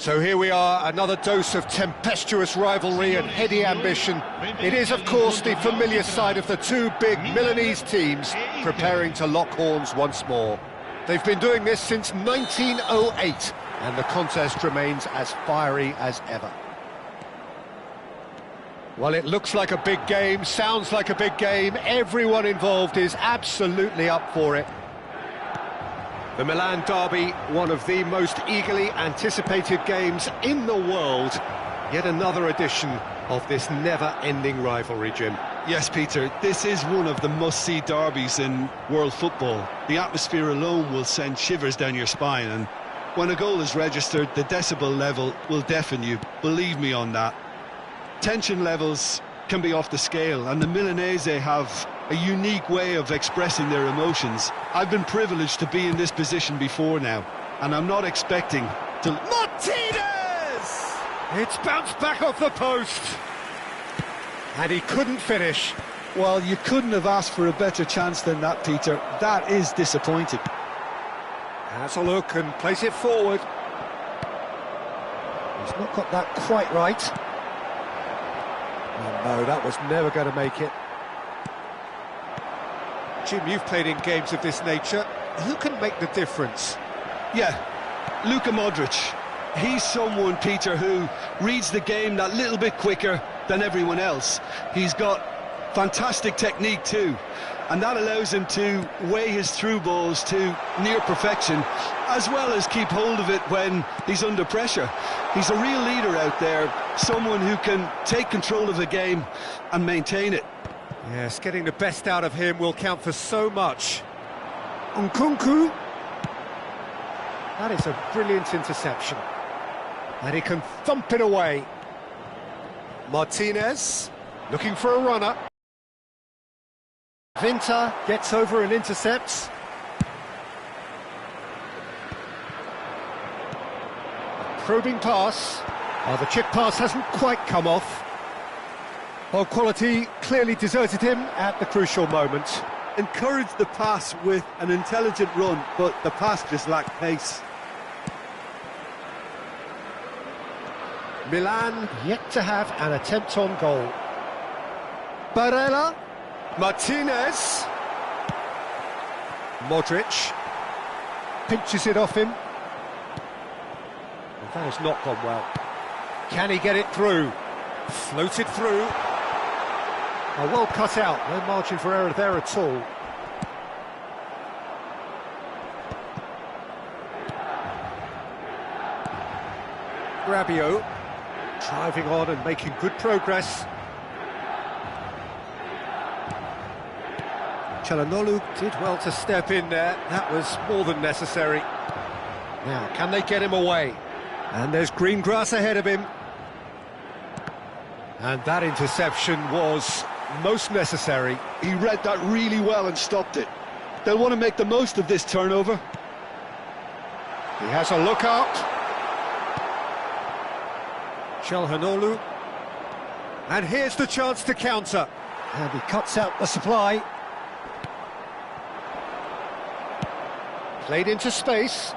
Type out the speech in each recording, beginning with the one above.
So here we are, another dose of tempestuous rivalry and heady ambition. It is, of course, the familiar side of the two big Milanese teams preparing to lock horns once more. They've been doing this since 1908, and the contest remains as fiery as ever. Well, it looks like a big game, sounds like a big game. Everyone involved is absolutely up for it. The Milan derby, one of the most eagerly anticipated games in the world. Yet another edition of this never-ending rivalry, Jim. Yes, Peter, this is one of the must-see derbies in world football. The atmosphere alone will send shivers down your spine, and when a goal is registered, the decibel level will deafen you. Believe me on that. Tension levels can be off the scale, and the Milanese have a unique way of expressing their emotions. I've been privileged to be in this position before now, and I'm not expecting to... Martinez! It's bounced back off the post. And he couldn't finish. Well, you couldn't have asked for a better chance than that, Peter. That is disappointing. Has a look and plays it forward. He's not got that quite right. Oh, no, that was never going to make it. Jim, you've played in games of this nature. Who can make the difference? Yeah, Luka Modric. He's someone, Peter, who reads the game that little bit quicker than everyone else. He's got fantastic technique too, and that allows him to weigh his through balls to near perfection, as well as keep hold of it when he's under pressure. He's a real leader out there, someone who can take control of the game and maintain it. Yes, getting the best out of him will count for so much. Nkunku. That is a brilliant interception. And he can thump it away. Martinez, looking for a runner. Vinta gets over and intercepts. A probing pass. Oh, the chip pass hasn't quite come off. Well, quality clearly deserted him at the crucial moment. Encouraged the pass with an intelligent run, but the pass just lacked pace. Milan yet to have an attempt on goal. Barella. Martinez. Modric. Pinches it off him. And that has not gone well. Can he get it through? Floated through. Oh, well cut out, no margin for error there at all. Rabiot, driving on and making good progress. Çalhanoğlu did well to step in there, that was more than necessary. Now, can they get him away? And there's green grass ahead of him. And that interception was most necessary. He read that really well and stopped it. They'll want to make the most of this turnover. He has a look out. Çalhanoğlu. And here's the chance to counter. And he cuts out the supply. Played into space.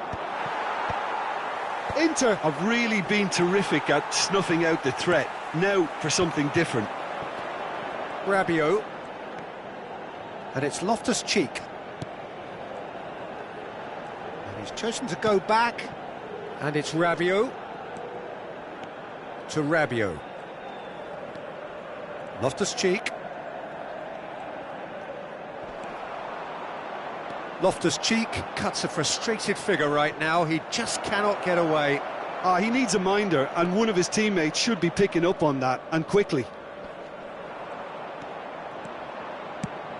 Inter have really been terrific at snuffing out the threat. Now for something different. Rabiot. And it's Loftus-Cheek. And he's chosen to go back. And it's Rabiot. To Rabiot. Loftus-Cheek. Loftus-Cheek cuts a frustrated figure right now. He just cannot get away. He needs a minder, and one of his teammates should be picking up on that, and quickly.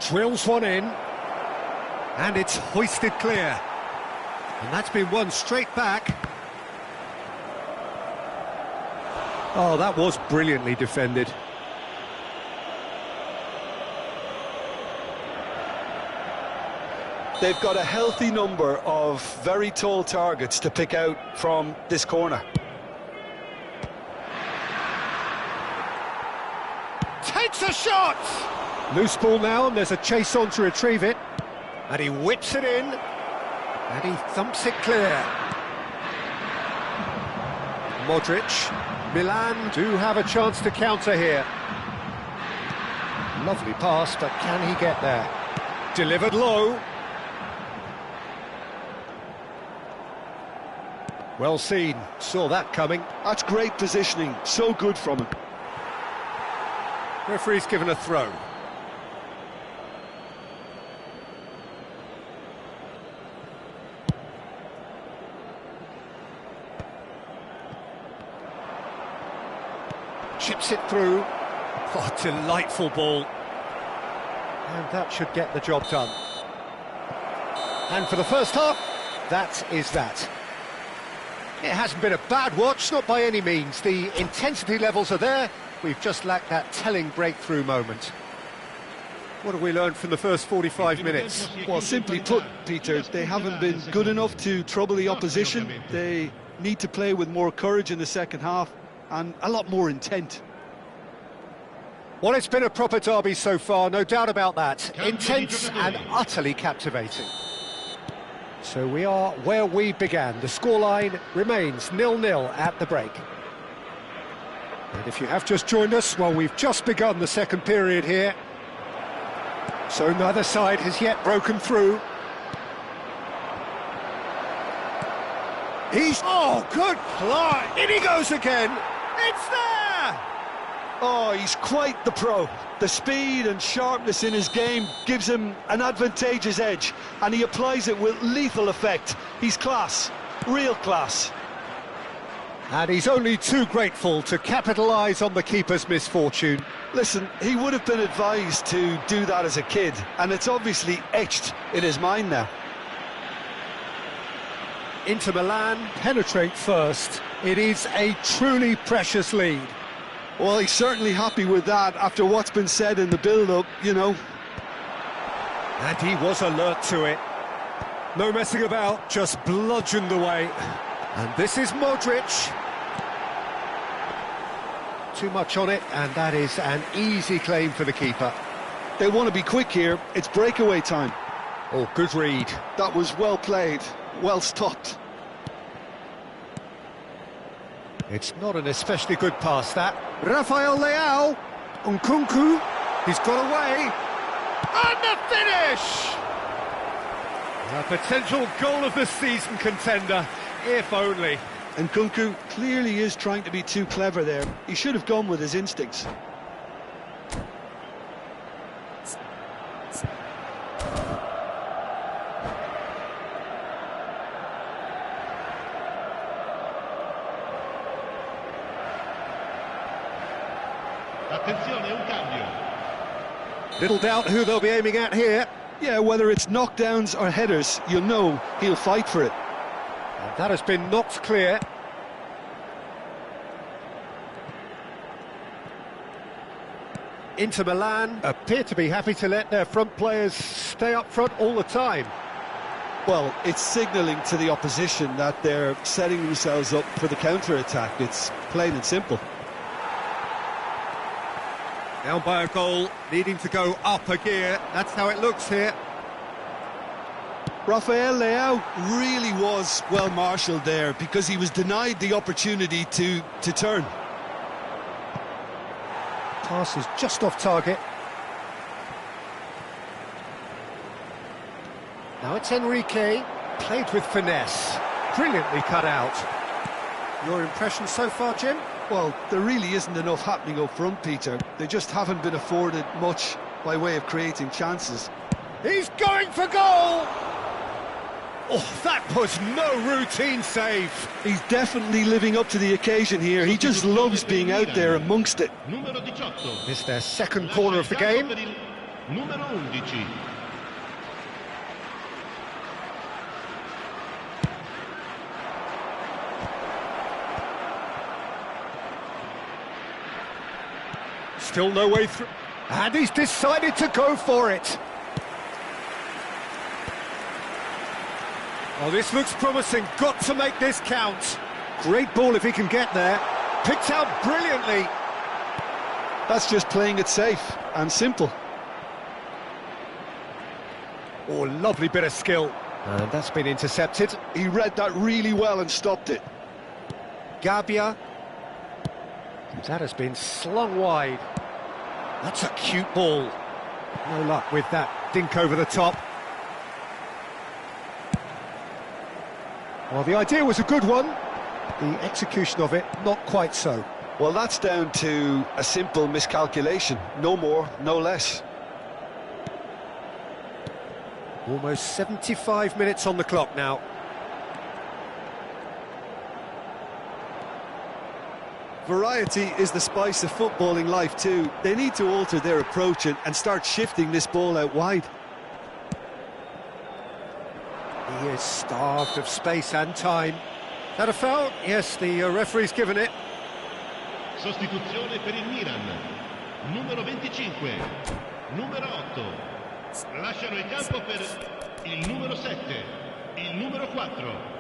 Drills one in. And it's hoisted clear. And that's been won straight back. Oh, that was brilliantly defended. They've got a healthy number of very tall targets to pick out from this corner. Takes a shot! Loose ball now, and there's a chase on to retrieve it. And he whips it in. And he thumps it clear. Modric. Milan do have a chance to counter here. Lovely pass, but can he get there? Delivered low. Well seen, saw that coming. That's great positioning, so good from him. Referee's given a throw. Chips it through. Oh, delightful ball. And that should get the job done. And for the first half, that is that. It hasn't been a bad watch, not by any means. The intensity levels are there. We've just lacked that telling breakthrough moment. What have we learned from the first 45 minutes? Well, simply put, Peter, they haven't been good enough to trouble the opposition. They need to play with more courage in the second half and a lot more intent. Well, it's been a proper derby so far, no doubt about that. Intense and utterly captivating. So we are where we began. The scoreline remains 0-0 at the break. And if you have just joined us, well, we've just begun the second period here. So neither side has yet broken through. Oh, good play! In he goes again! It's there! Oh, he's quite the pro. The speed and sharpness in his game gives him an advantageous edge, and he applies it with lethal effect. He's class, real class. And he's only too grateful to capitalise on the keeper's misfortune. Listen, he would have been advised to do that as a kid, and it's obviously etched in his mind now. Inter Milan penetrate first. It is a truly precious lead. Well, he's certainly happy with that after what's been said in the build-up, you know. And he was alert to it. No messing about, just bludgeoned away. And this is Modric. Too much on it, and that is an easy claim for the keeper. They want to be quick here. It's breakaway time. Oh, good read. That was well played, well stopped. It's not an especially good pass, that. Rafael Leao. Nkunku. He's got away. And the finish! A potential goal of the season contender, if only. Nkunku clearly is trying to be too clever there. He should have gone with his instincts. Little doubt who they'll be aiming at here. Yeah, whether it's knockdowns or headers, you'll know he'll fight for it. And that has been knocked clear. Inter Milan appear to be happy to let their front players stay up front all the time. Well, it's signalling to the opposition that they're setting themselves up for the counter-attack. It's plain and simple. Down by a goal, needing to go up a gear. That's how it looks here. Rafael Leao really was well marshalled there because he was denied the opportunity to turn. Pass is just off target. Now it's Enrique, played with finesse. Brilliantly cut out. Your impression so far, Jim? Well, there really isn't enough happening up front, Peter. They just haven't been afforded much by way of creating chances. He's going for goal! Oh, that was no routine save. He's definitely living up to the occasion here. He just loves being out there amongst it. It's their second corner of the game. Still no way through. And he's decided to go for it. Oh, this looks promising. Got to make this count. Great ball if he can get there. Picked out brilliantly. That's just playing it safe and simple. Oh, lovely bit of skill. And that's been intercepted. He read that really well and stopped it. Gabia. That has been slung wide. That's a cute ball. No luck with that dink over the top. Well, the idea was a good one. The execution of it, not quite so. Well, that's down to a simple miscalculation. No more, no less. Almost 75 minutes on the clock now. Variety is the spice of footballing life too. They need to alter their approach and start shifting this ball out wide. He is starved of space and time. That a foul? Yes, the referee's given it. Sostituzione per il Milan. Numero 25, numero 8. Lasciano il campo per il numero 7, il numero 4.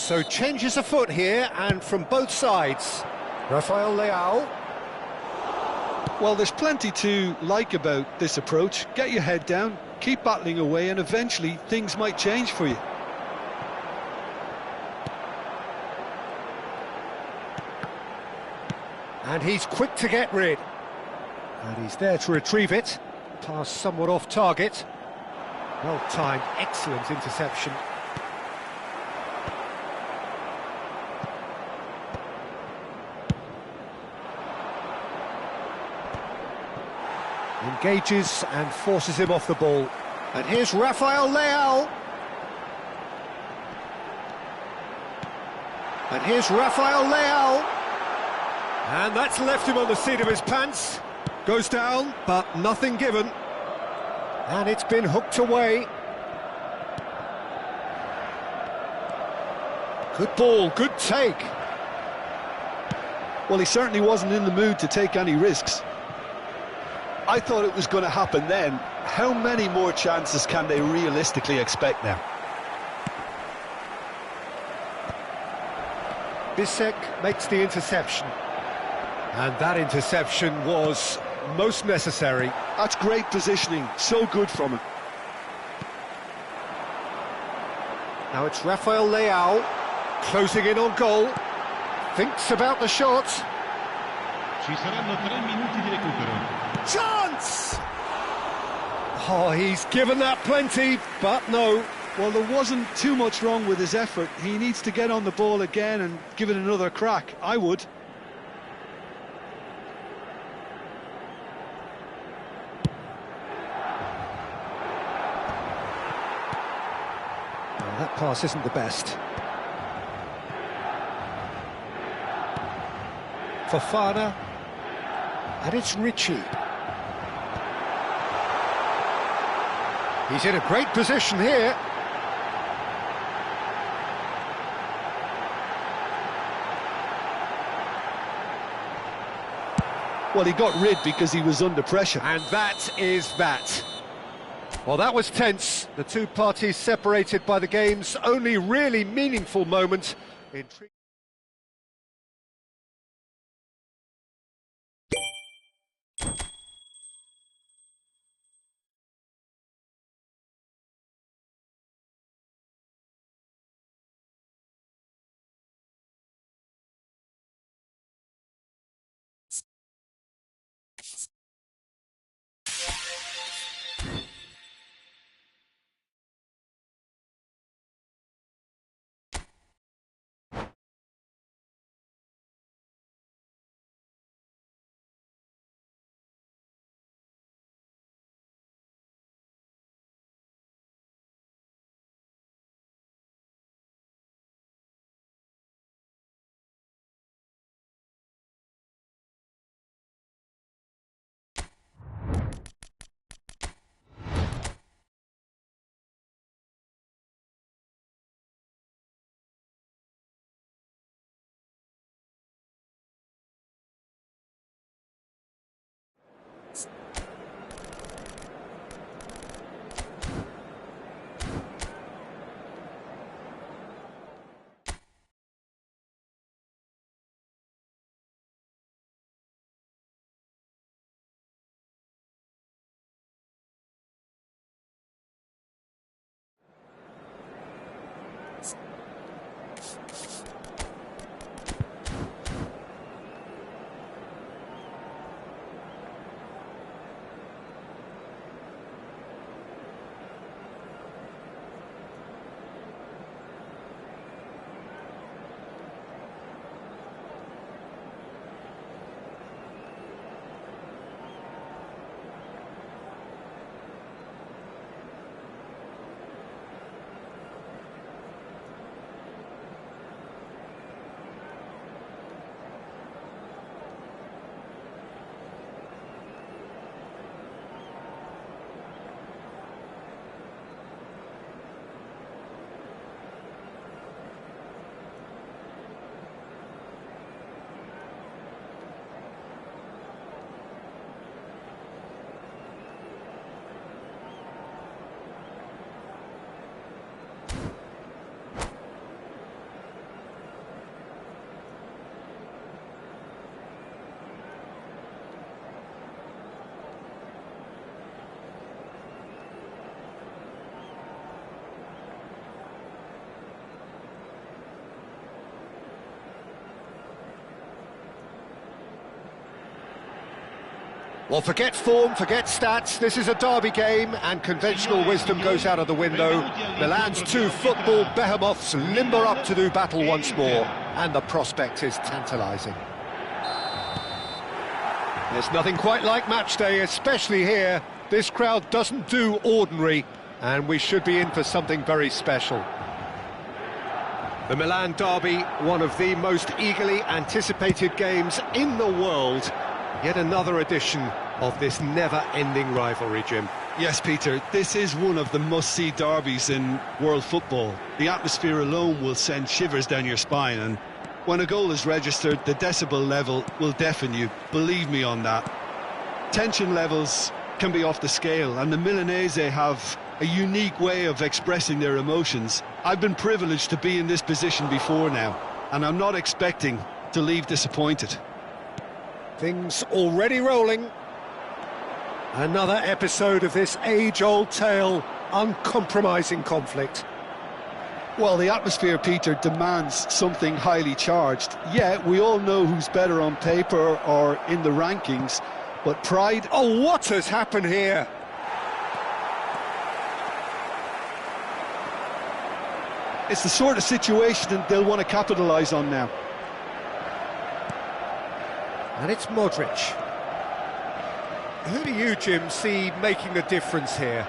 So changes afoot here, and from both sides. Rafael Leao. Well, there's plenty to like about this approach. Get your head down, keep battling away, and eventually things might change for you. And he's quick to get rid. And he's there to retrieve it. Pass somewhat off target. Well timed, excellent interception. Engages and forces him off the ball. And here's Rafael Leao. And here's Rafael Leao. And that's left him on the seat of his pants. Goes down, but nothing given. And it's been hooked away. Good ball, good take. Well, he certainly wasn't in the mood to take any risks. I thought it was going to happen then. How many more chances can they realistically expect now? Bisek makes the interception. And that interception was most necessary. That's great positioning, so good from him. Now it's Rafael Leao, closing in on goal. Thinks about the shot. Ci saranno 3 minuti di recupero. Chance! Oh, he's given that plenty, but no. Well, there wasn't too much wrong with his effort. He needs to get on the ball again and give it another crack. I would. Well, that pass isn't the best. Fofana. And it's Richie. He's in a great position here. Well, he got rid because he was under pressure. And that is that. Well, that was tense. The two parties separated by the game's only really meaningful moment. Well, forget form, forget stats, this is a derby game and conventional wisdom goes out of the window. Milan's two football behemoths limber up to do battle once more, and the prospect is tantalising. There's nothing quite like match day, especially here. This crowd doesn't do ordinary, and we should be in for something very special. The Milan derby, one of the most eagerly anticipated games in the world. Yet another edition of this never-ending rivalry, Jim. Yes, Peter, this is one of the must-see derbies in world football. The atmosphere alone will send shivers down your spine, and when a goal is registered, the decibel level will deafen you. Believe me on that. Tension levels can be off the scale, and the Milanese have a unique way of expressing their emotions. I've been privileged to be in this position before now, and I'm not expecting to leave disappointed. Things already rolling. Another episode of this age-old tale, uncompromising conflict. Well, the atmosphere, Peter, demands something highly charged. Yeah, we all know who's better on paper or in the rankings, but pride... Oh, what has happened here? It's the sort of situation that they'll want to capitalise on now. And it's Modric. Who do you, Jim, see making the difference here?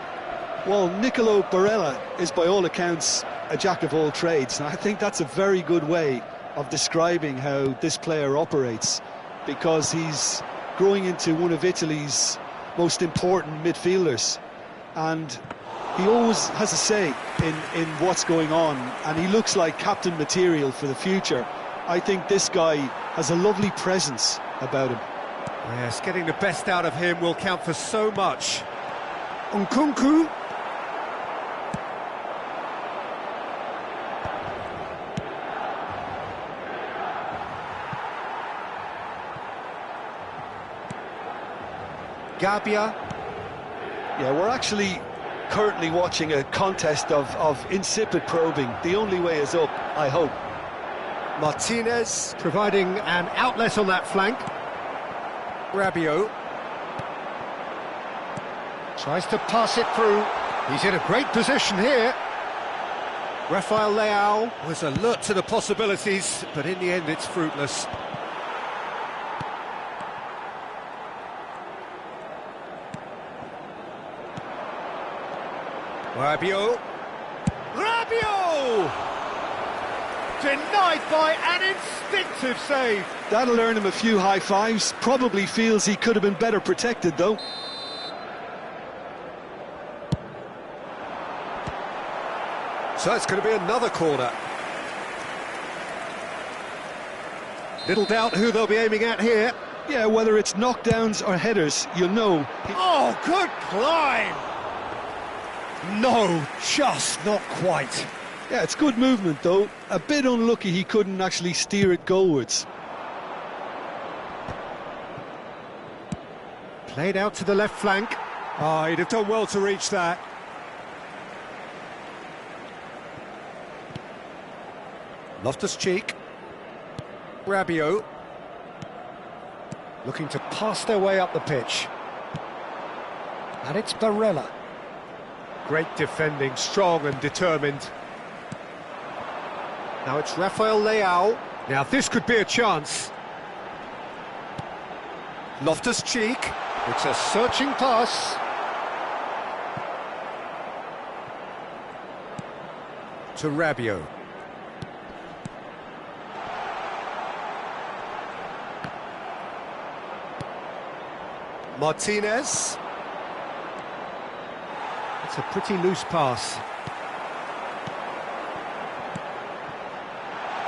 Well, Nicolo Barella is by all accounts a jack of all trades, and I think that's a very good way of describing how this player operates, because he's growing into one of Italy's most important midfielders, and he always has a say in what's going on, and he looks like captain material for the future. I think this guy has a lovely presence about him. Yes, getting the best out of him will count for so much. Nkunku. Gabbia. Yeah, we're actually currently watching a contest of insipid probing. The only way is up, I hope. Martinez providing an outlet on that flank. Rabiot tries to pass it through. He's in a great position here. Rafael Leao was alert to the possibilities, but in the end it's fruitless. Rabiot. Rabiot! Denied by an instinctive save. That'll earn him a few high fives. Probably feels he could have been better protected, though. So it's going to be another corner. Little doubt who they'll be aiming at here. Yeah, whether it's knockdowns or headers, you'll know. Oh, good climb! No, just not quite. Yeah, it's good movement, though. A bit unlucky he couldn't actually steer it goalwards. Played out to the left flank. Oh, he'd have done well to reach that. Loftus-Cheek. Rabiot. Looking to pass their way up the pitch. And it's Barella. Great defending, strong and determined. Now it's Rafael Leao. Now this could be a chance. Loftus-Cheek. It's a searching pass. To Rabiot. Martinez. It's a pretty loose pass.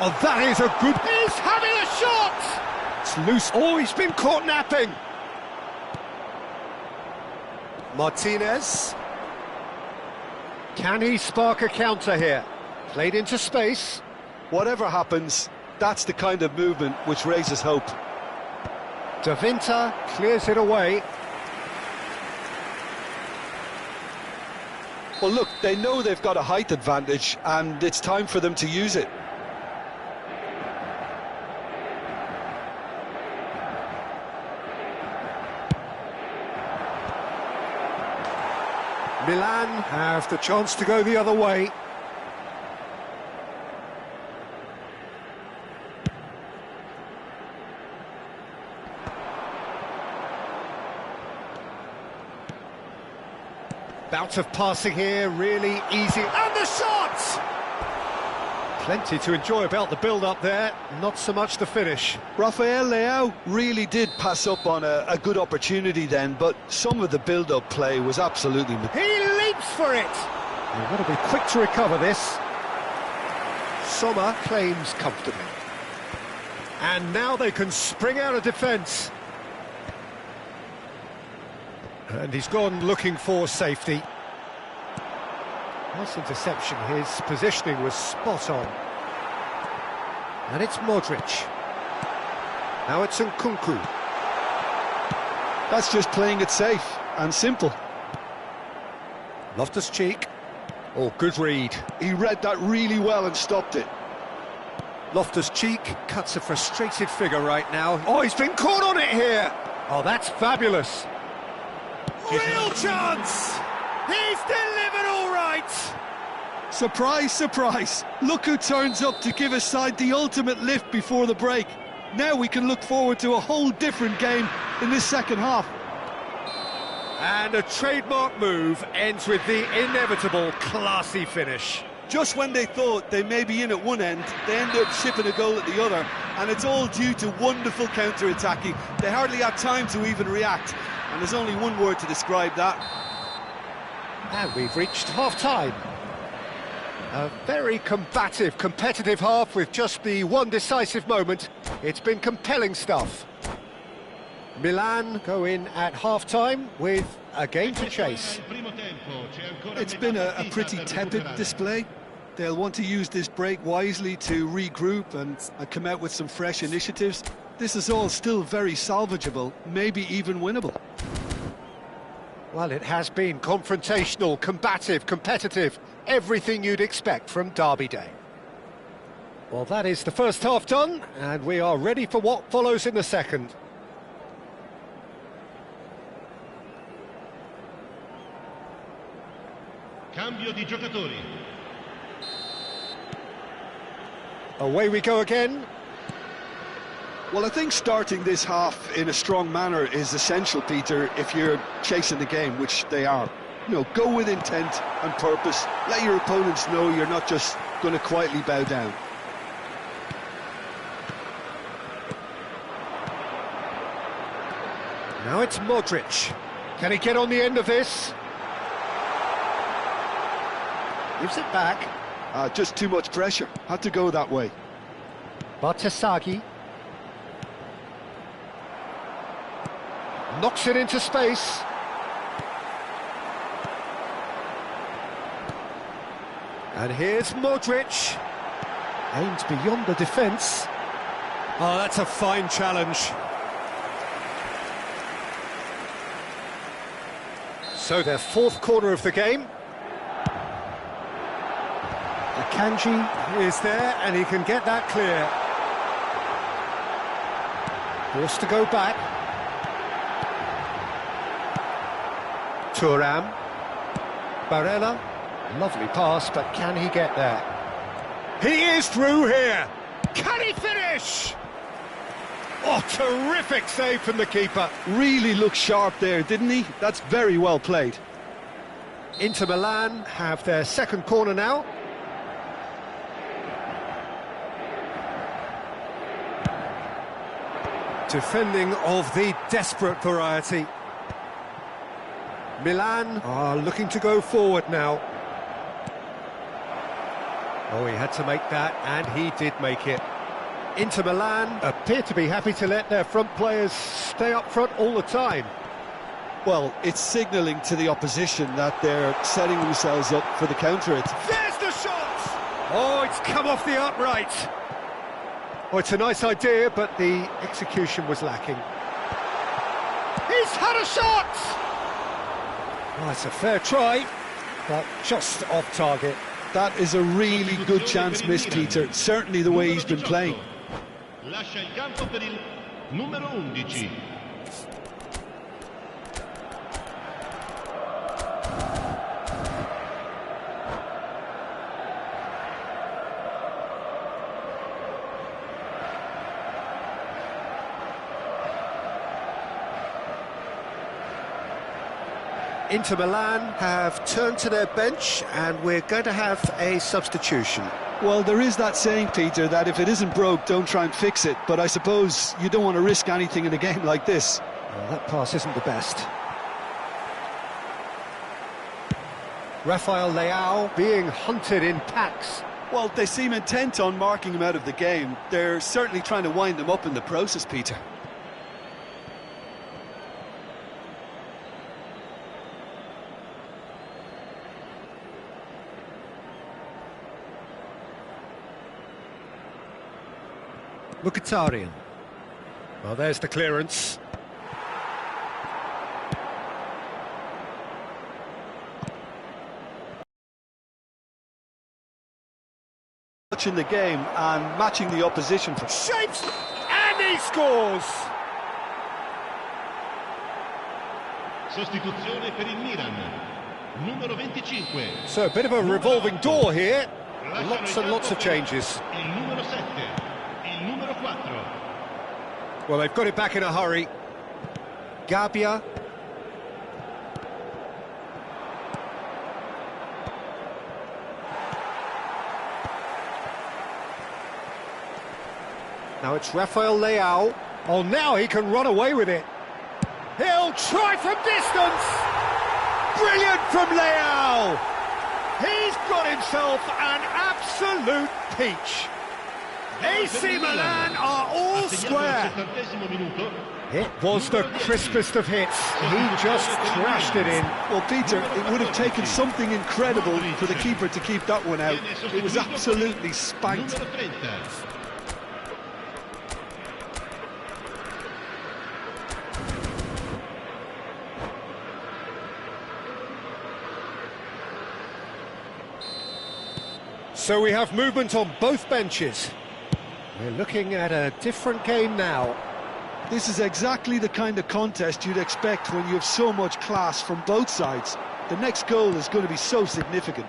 Oh, that is a good... He's having a shot! It's loose. Oh, he's been caught napping. Martinez. Can he spark a counter here? Played into space. Whatever happens, that's the kind of movement which raises hope. De Winter clears it away. Well, look, they know they've got a height advantage, and it's time for them to use it. Milan have the chance to go the other way. Bout of passing here, really easy. And the shot! Plenty to enjoy about the build-up there, not so much the finish. Rafael Leao really did pass up on a good opportunity then, but some of the build-up play was absolutely... He leaps for it! They've got to be quick to recover this. Sommer claims comfortably. And now they can spring out of defence. And he's gone looking for safety. Nice interception, his positioning was spot on. And it's Modric. Now it's Nkunku. That's just playing it safe and simple. Loftus-Cheek. Oh, good read. He read that really well and stopped it. Loftus-Cheek cuts a frustrated figure right now. Oh, he's been caught on it here! Oh, that's fabulous. Real chance! He's delivered all right! Surprise, surprise. Look who turns up to give his side the ultimate lift before the break. Now we can look forward to a whole different game in this second half. And a trademark move ends with the inevitable classy finish. Just when they thought they may be in at one end, they end up shipping a goal at the other, and it's all due to wonderful counter-attacking. They hardly had time to even react, and there's only one word to describe that. And we've reached half-time. A very combative, competitive half with just the one decisive moment. It's been compelling stuff. Milan go in at half-time with a game to chase. It's been a pretty tepid display. They'll want to use this break wisely to regroup and come out with some fresh initiatives. This is all still very salvageable, maybe even winnable. Well, it has been confrontational, combative, competitive, everything you'd expect from Derby Day. Well, that is the first half done, and we are ready for what follows in the second. Cambio di giocatori. Away we go again. Well, I think starting this half in a strong manner is essential, Peter, if you're chasing the game, which they are. You know, go with intent and purpose. Let your opponents know you're not just going to quietly bow down. Now it's Modric. Can he get on the end of this? Gives it back. Just too much pressure. Had to go that way. Bartasaghi. Knocks it into space. And here's Modric. Aims beyond the defence. Oh, that's a fine challenge. So their fourth corner of the game. Akanji is there, and he can get that clear. Forced to go back. Thuram. Barella. Lovely pass, but can he get there? He is through here. Can he finish? Oh, terrific save from the keeper. Really looked sharp there, didn't he? That's very well played. Inter Milan have their second corner now. Defending of the desperate variety. Milan are looking to go forward now. Oh, he had to make that, and he did make it. Inter Milan appear to be happy to let their front players stay up front all the time. Well, it's signalling to the opposition that they're setting themselves up for the counter. There's the shot! Oh, it's come off the upright. Oh, it's a nice idea, but the execution was lacking. He's had a shot! Oh, it's a fair try, but just off target. That is a really good chance missed, Peter. Certainly the way he's been playing. Lascia il campo per il numero 11. Inter Milan have turned to their bench, and we're going to have a substitution. Well, there is that saying, Peter, that if it isn't broke, don't try and fix it. But I suppose you don't want to risk anything in a game like this. Well, that pass isn't the best. Rafael Leao being hunted in packs. Well, they seem intent on marking him out of the game. They're certainly trying to wind him up in the process, Peter. Mkhitaryan. Well, there's the clearance. Watching the game and matching the opposition for shapes, and he scores. Sostituzione per il Milan. Numero 25. So a bit of a revolving door here. Lots and lots of changes. Il numero 7. Il numero 4. Well, they've got it back in a hurry. Gabbia. Now it's Rafael Leao. Oh, now he can run away with it. He'll try from distance. Brilliant from Leao. He's got himself an absolute peach. AC Milan are all square. It was the crispest of hits. He just crashed it in. Well, Peter, it would have taken something incredible for the keeper to keep that one out. It was absolutely spanked. So we have movement on both benches. We're looking at a different game now. This is exactly the kind of contest you'd expect when you have so much class from both sides. The next goal is going to be so significant.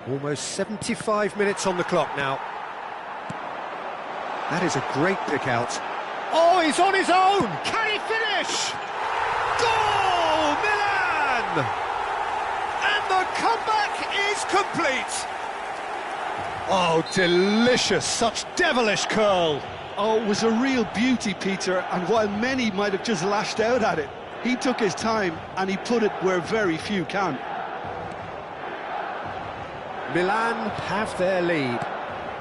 Almost 75 minutes on the clock now. That is a great pick out. Oh, he's on his own! Can he finish? Goal, Milan! And the comeback is complete. Oh, delicious, such devilish curl. Oh, it was a real beauty, Peter, and while many might have just lashed out at it, he took his time and he put it where very few can. Milan have their lead.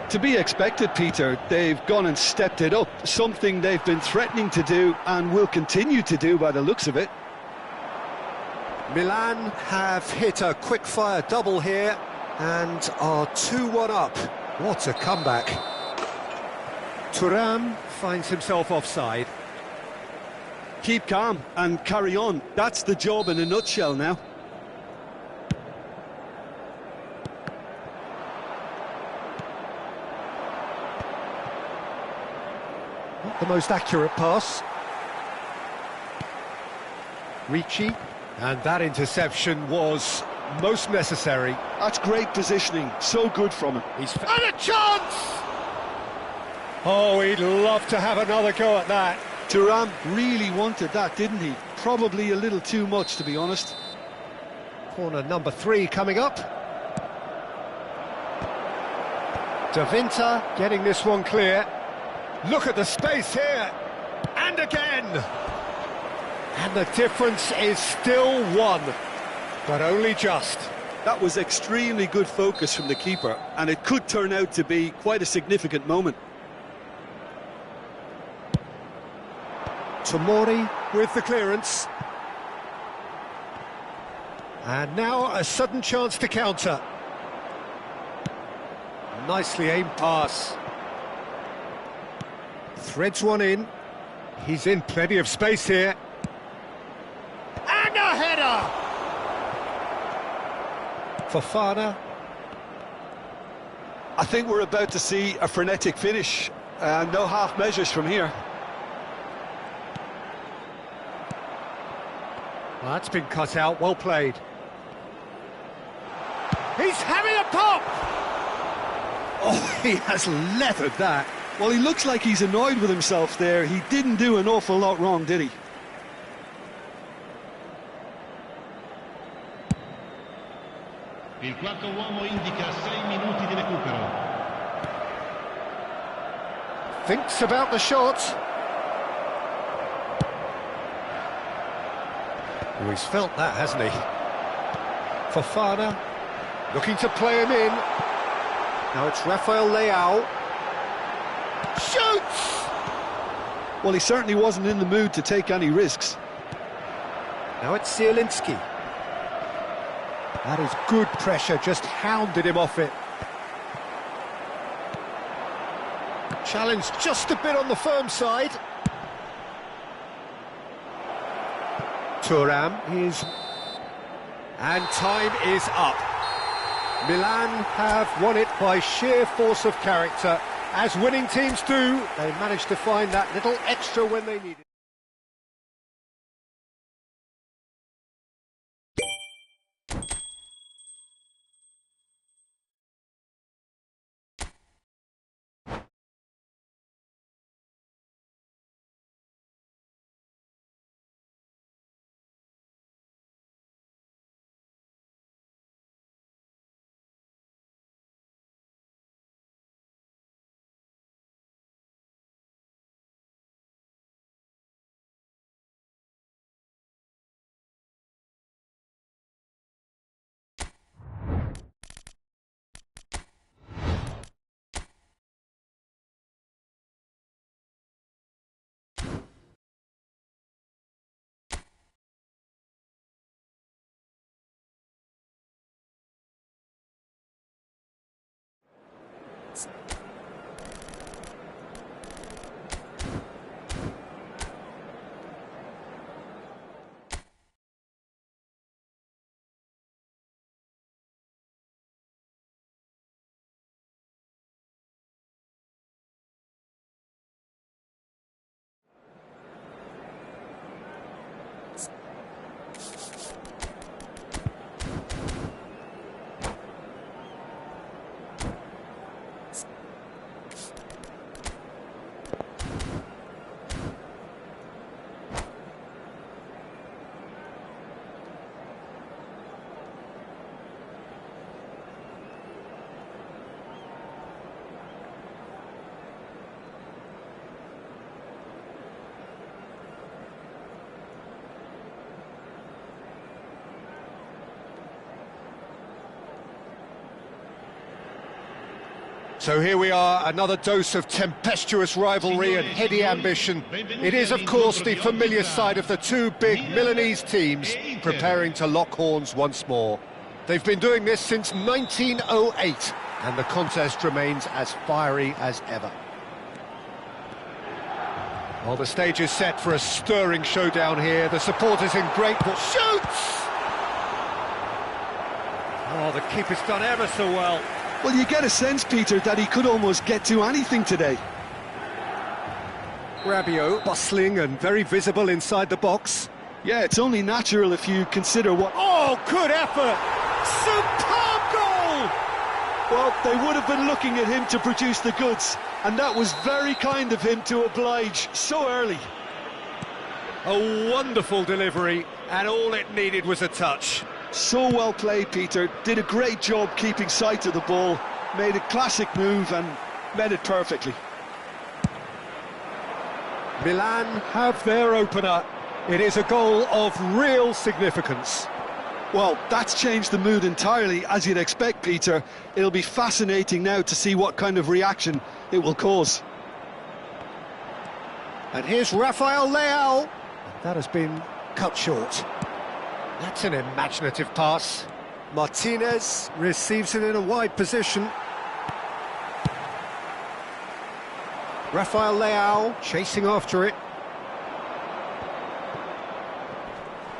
To be expected, Peter. They've gone and stepped it up, something they've been threatening to do and will continue to do by the looks of it. Milan have hit a quick-fire double here and are 2-1 up. What a comeback. Thuram finds himself offside. Keep calm and carry on. That's the job in a nutshell now. Not the most accurate pass. Ricci, and that interception was most necessary. That's great positioning, so good from him. He's had a chance! Oh, he'd love to have another go at that. Thuram really wanted that, didn't he? Probably a little too much, to be honest. Corner number 3 coming up. De Winter getting this one clear. Look at the space here. And again. And the difference is still 1, but only just. That was extremely good focus from the keeper, and it could turn out to be quite a significant moment. Tomori with the clearance. And now a sudden chance to counter. Nicely aimed pass. Threads one in. He's in plenty of space here. And a header! Fofana. I think we're about to see a frenetic finish. No half measures from here. Well, that's been cut out, well played. He's having a pop! Oh, he has leathered that. Well, he looks like he's annoyed with himself there. He didn't do an awful lot wrong, did he? Il quarto uomo indica 6 minuti di recupero. Thinks about the shot. Oh, he's felt that, hasn't he? Fofana looking to play him in. Now it's Rafael Leao. Shoots! Well, he certainly wasn't in the mood to take any risks. Now it's Zielinski. That is good pressure, just hounded him off it. Challenged just a bit on the firm side. Thuram is... And time is up. Milan have won it by sheer force of character. As winning teams do, they managed to find that little extra when they needed it. So here we are, another dose of tempestuous rivalry and heady ambition. It is, of course, the familiar side of the two big Milanese teams preparing to lock horns once more. They've been doing this since 1908, and the contest remains as fiery as ever. Well, the stage is set for a stirring showdown here. The supporters in great... Shoots! Oh, the keeper's done ever so well. Well, you get a sense, Peter, that he could almost get to anything today. Rabiot, bustling and very visible inside the box. Yeah, it's only natural if you consider what... Oh, good effort! Superb goal! Well, they would have been looking at him to produce the goods, and that was very kind of him to oblige so early. A wonderful delivery, and all it needed was a touch. So well played, Peter. Did a great job keeping sight of the ball, made a classic move and met it perfectly. Milan have their opener. It is a goal of real significance. Well, that's changed the mood entirely, as you'd expect, Peter. It'll be fascinating now to see what kind of reaction it will cause. And here's Rafael Leao. That has been cut short. That's an imaginative pass. Martinez receives it in a wide position. Rafael Leao chasing after it.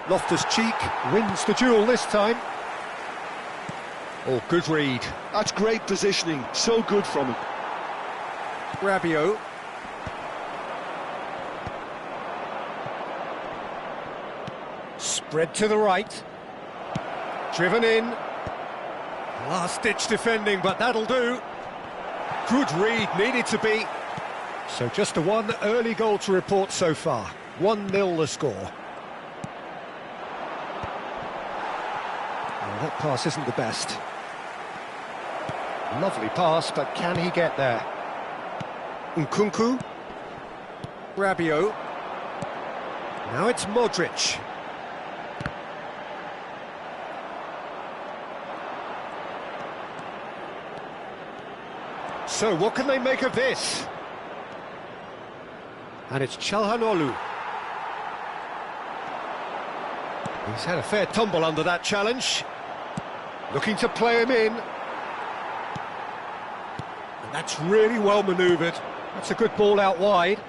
Loftus-Cheek wins the duel this time. Oh, good read. That's great positioning, so good from him. Rabiot. Spread to the right. Driven in. Last-ditch defending, but that'll do. Good read, needed to be. So just the one early goal to report so far. 1-0 the score. That pass isn't the best. Lovely pass, but can he get there? Nkunku. Rabiot. Now it's Modric. So what can they make of this? And it's Çalhanoğlu. He's had a fair tumble under that challenge. Looking to play him in. And that's really well manoeuvred. That's a good ball out wide.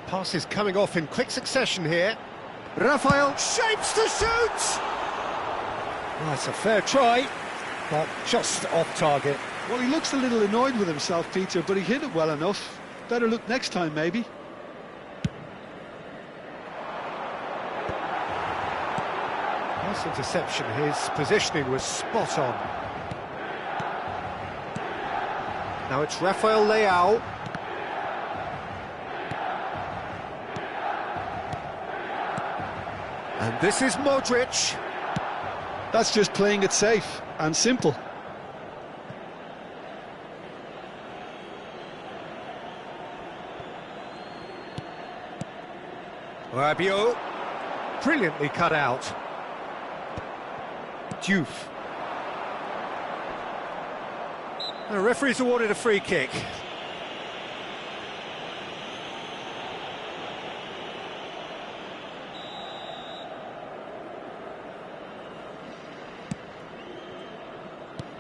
Passes coming off in quick succession here. Rafael shapes to shoot! Oh, it's a fair try, but just off target. Well, he looks a little annoyed with himself, Peter, but he hit it well enough. Better look next time, maybe. Nice interception, his positioning was spot on. Now it's Rafael Leao. And this is Modric. That's just playing it safe and simple. Rabiot, brilliantly cut out. Diouf. The referee's awarded a free kick.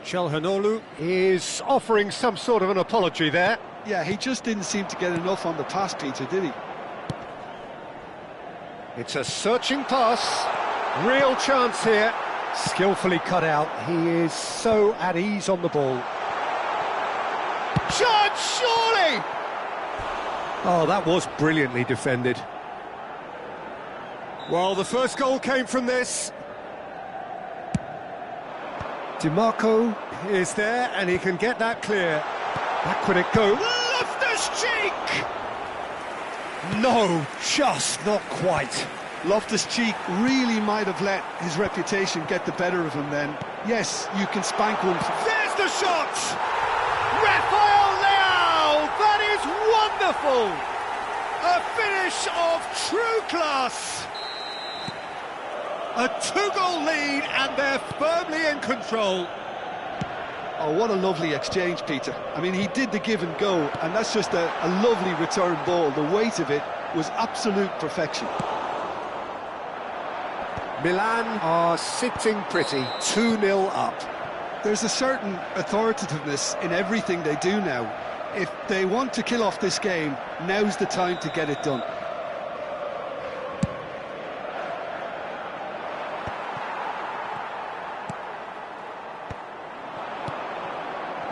Çalhanoğlu is offering some sort of an apology there. Yeah, he just didn't seem to get enough on the pass, Peter, did he? It's a searching pass. Real chance here. Skillfully cut out. He is so at ease on the ball. Chance, surely! Oh, that was brilliantly defended. Well, the first goal came from this. DiMarco is there, and he can get that clear. Back would it go. Loftus-Cheek! No, just not quite. Loftus-Cheek really might have let his reputation get the better of him then. Yes, you can spank one. There's the shot! Rafael Leao! That is wonderful! A finish of true class! A two-goal lead, and they're firmly in control. Oh, what a lovely exchange, Peter. I mean, he did the give and go, and that's just a lovely return ball. The weight of it was absolute perfection. Milan are sitting pretty, 2-0 up. There's a certain authoritativeness in everything they do now. If they want to kill off this game, now's the time to get it done.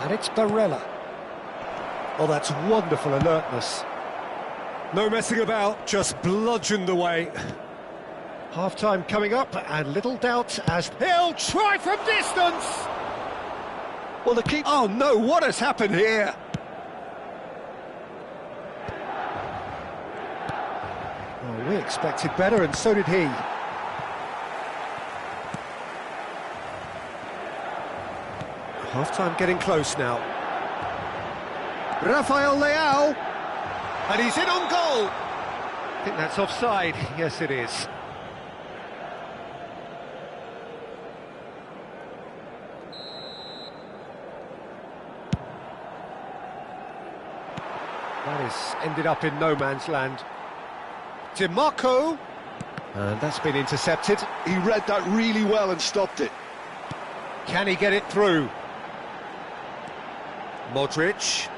And it's Barella. Oh, that's wonderful alertness. No messing about, just bludgeoned away. Half-time coming up, and little doubt as he'll try from distance! Well, the keeper... Oh no, what has happened here? Oh, we expected better, and so did he. Half-time getting close now. Rafael Leao, and he's in on goal. I think that's offside. Yes, it is. That has ended up in no man's land. DiMarco, and that's been intercepted. He read that really well and stopped it. Can he get it through? Modric.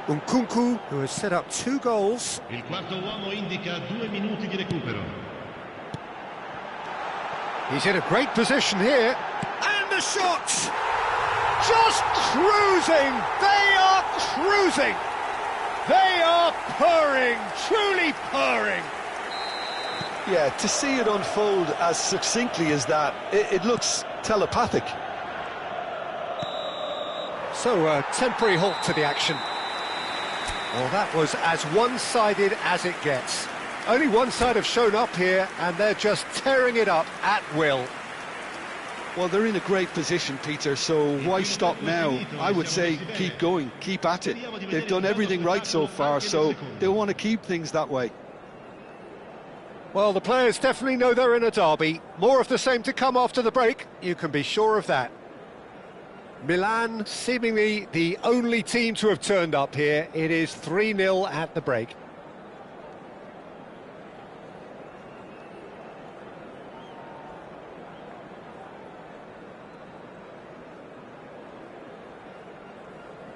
Nkunku, who has set up 2 goals. Il quarto uomo indica 2 minuti di recupero. He's in a great position here. And the shot! Just cruising! They are cruising! They are purring, truly purring! Yeah, to see it unfold as succinctly as that, it looks telepathic. So, a temporary halt to the action. Well, that was as one-sided as it gets. Only one side have shown up here, and they're just tearing it up at will. Well, they're in a great position, Peter, so why stop now? I would say keep going, keep at it. They've done everything right so far, so they want to keep things that way. Well, the players definitely know they're in a derby. More of the same to come after the break, you can be sure of that. Milan, seemingly the only team to have turned up here. It is 3-0 at the break.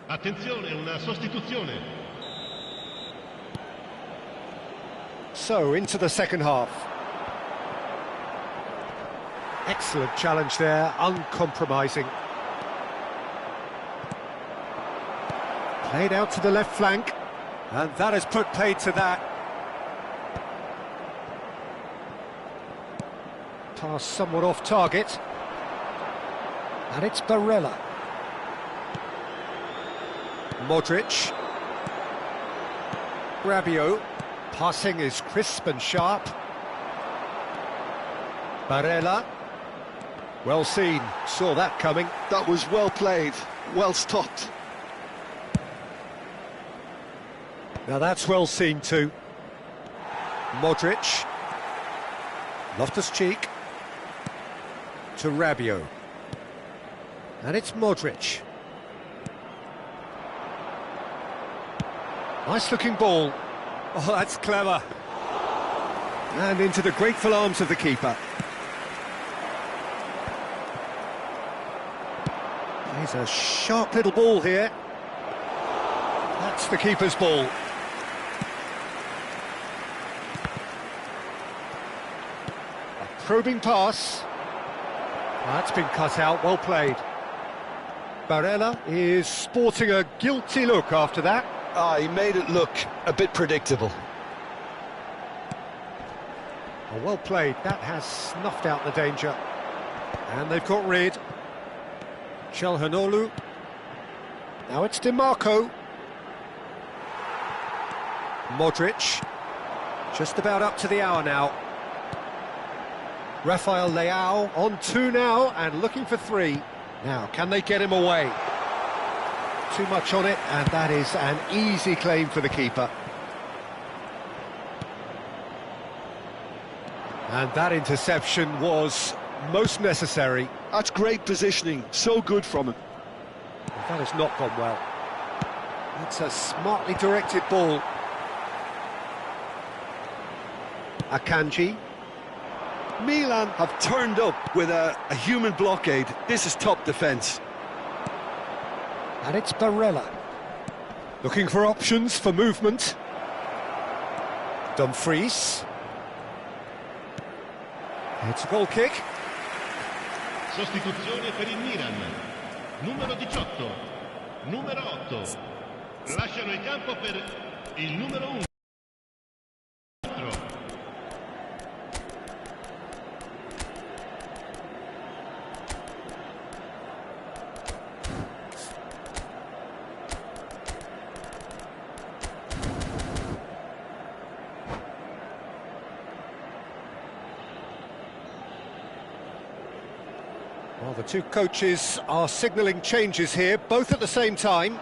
Attenzione, una sostituzione. So, into the second half. Excellent challenge there, uncompromising. Played out to the left flank, and that has put paid to that. Pass somewhat off target. And it's Barella. Modric. Rabiot. Passing is crisp and sharp. Barella. Well seen, saw that coming. That was well played, well stopped. Now that's well seen too. Modric. Loftus-Cheek. To Rabiot. And it's Modric. Nice looking ball. Oh, that's clever. And into the grateful arms of the keeper. There's a sharp little ball here. That's the keeper's ball. A probing pass. That's been cut out, well played. Barella is sporting a guilty look after that. He made it look a bit predictable. Oh, well played, that has snuffed out the danger. And they've got rid. Calhanoglu. Now it's DiMarco. Modric. Just about up to the hour now. Rafael Leao on 2 now and looking for 3. Now, can they get him away? Too much on it, and that is an easy claim for the keeper. And that interception was most necessary. That's great positioning, so good from him. That has not gone well. It's a smartly directed ball. Akanji. Milan have turned up with a human blockade. This is top defence. And it's Barella. Looking for options for movement. Dumfries. It's a goal kick. Sostituzione per il Milan. Numero 18. Numero 8. Lasciano il campo per il numero 1. Well, the two coaches are signalling changes here, both at the same time.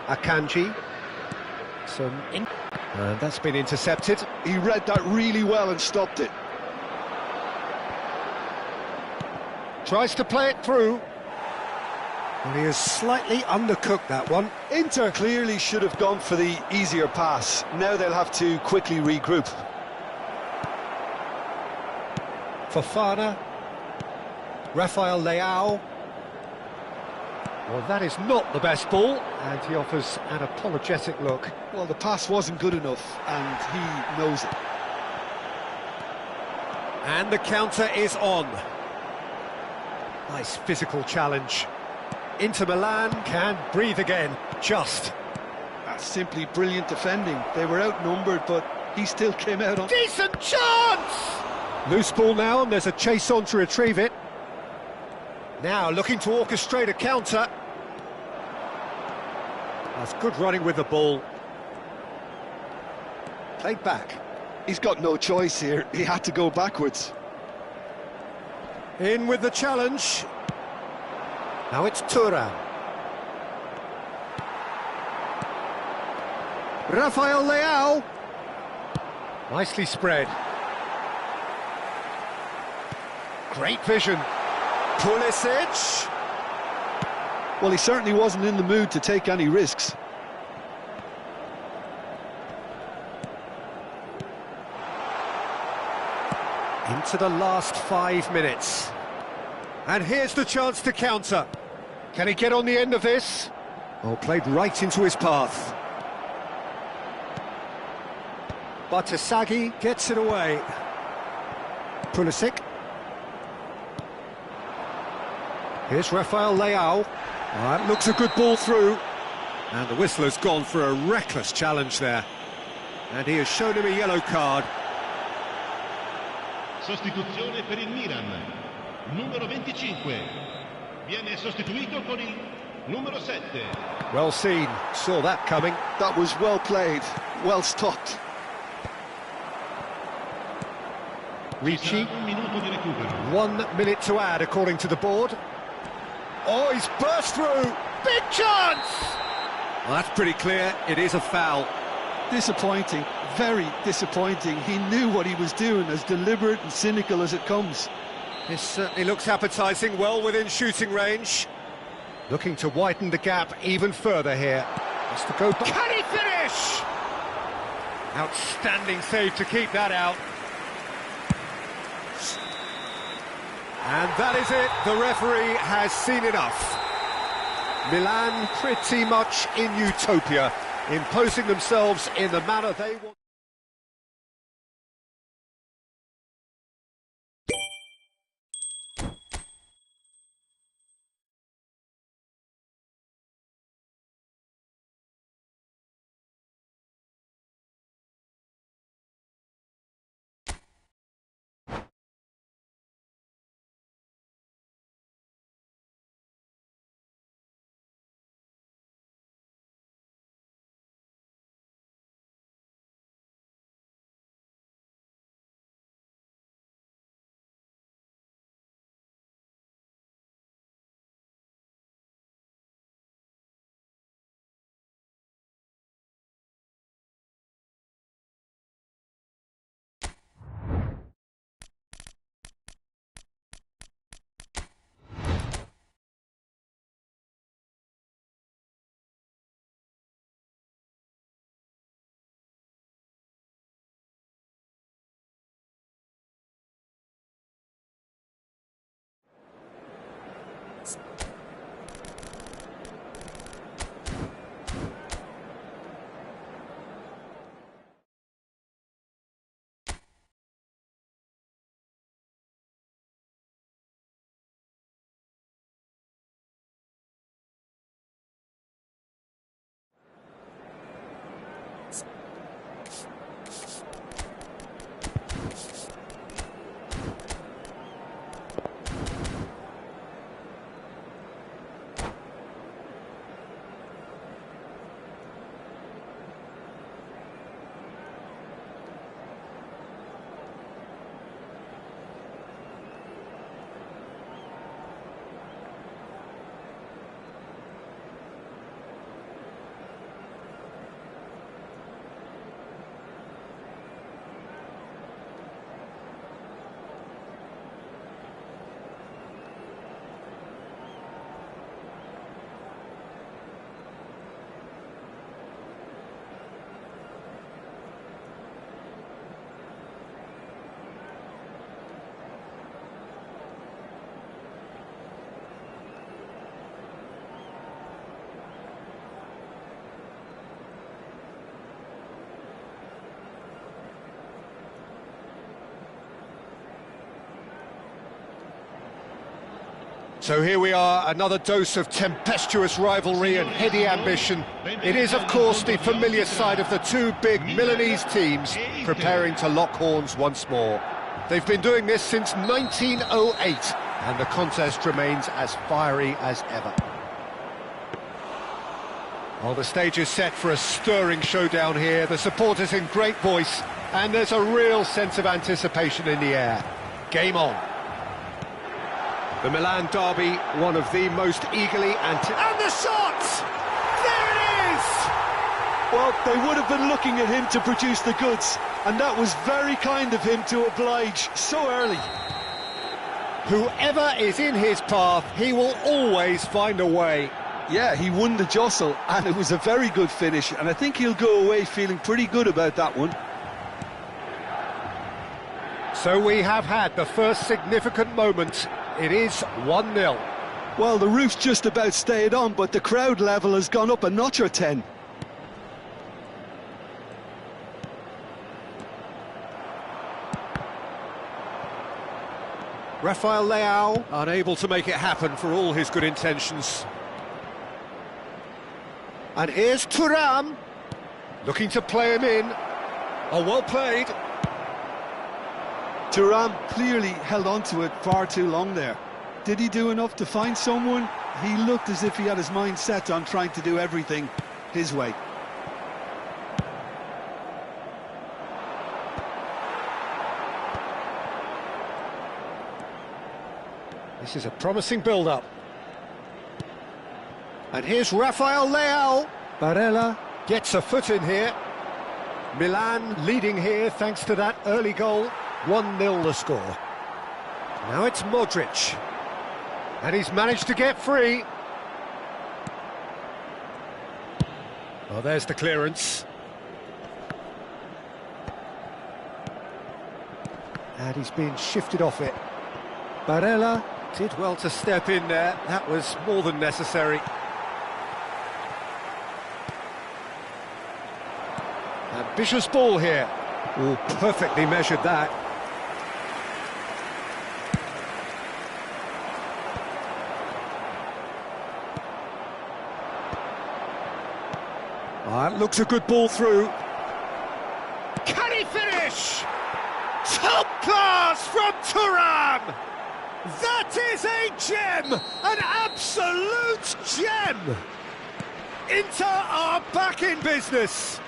Akanji. And that's been intercepted. He read that really well and stopped it. Tries to play it through. Well, he has slightly undercooked that one. Inter clearly should have gone for the easier pass. Now they'll have to quickly regroup. Fofana. Rafael Leao. Well, that is not the best ball, and he offers an apologetic look. Well, the pass wasn't good enough, and he knows it. And the counter is on. Nice physical challenge. Inter Milan can breathe again, just. That's simply brilliant defending. They were outnumbered, but he still came out on... Decent chance! Loose ball now, and there's a chase on to retrieve it. Now looking to orchestrate a counter. That's good running with the ball. Played back. He's got no choice here. He had to go backwards. In with the challenge. Now it's Thuram. Rafael Leao. Nicely spread. Great vision. Pulisic. Well, he certainly wasn't in the mood to take any risks. Into the last 5 minutes. And here's the chance to counter. Can he get on the end of this? Oh, played right into his path. Batasagi gets it away. Pulisic. Here's Rafael Leao. That looks a good ball through. And the whistler's gone for a reckless challenge there. And he has shown him a yellow card. Sostituzione per il Milan. Numero 25. Viene sostituito con il numero 7. Well seen. Saw that coming. That was well played. Well stopped. Ricci. Un minuto di recupero. 1 minute to add, according to the board. Oh, he's burst through! Big chance! Well, that's pretty clear. It is a foul. Disappointing, very disappointing. He knew what he was doing, as deliberate and cynical as it comes. This certainly looks appetising, well within shooting range. Looking to widen the gap even further here. Has to go back. Can he finish? Outstanding save to keep that out. And that is it. The referee has seen enough. Milan pretty much in utopia, imposing themselves in the manner they want. So here we are, another dose of tempestuous rivalry and heady ambition. It is, of course, the familiar side of the two big Milanese teams preparing to lock horns once more. They've been doing this since 1908, and the contest remains as fiery as ever. Well, the stage is set for a stirring showdown here. The supporters in great voice, and there's a real sense of anticipation in the air. Game on. The Milan derby, one of the most eagerly and the shot! There it is! Well, they would have been looking at him to produce the goods, and that was very kind of him to oblige so early. Whoever is in his path, he will always find a way. Yeah, he won the jostle, and it was a very good finish, and I think he'll go away feeling pretty good about that one. So we have had the first significant moment. It is 1-0. Well, the roof's just about stayed on, but the crowd level has gone up a notch or 10. Rafael Leao unable to make it happen for all his good intentions. And here's Thuram, looking to play him in. Oh, well played. Thuram clearly held on to it far too long there. Did he do enough to find someone? He looked as if he had his mind set on trying to do everything his way. This is a promising build-up. And here's Rafael Leao. Barella gets a foot in here. Milan leading here thanks to that early goal. 1-0 the score. Now it's Modric. And he's managed to get free. Oh, there's the clearance. And he's been shifted off it. Barella did well to step in there. That was more than necessary. Ambitious ball here. Oh, perfectly measured that. That looks a good ball through. Can he finish? Top class from Thuram! That is a gem! An absolute gem! Inter are back in business.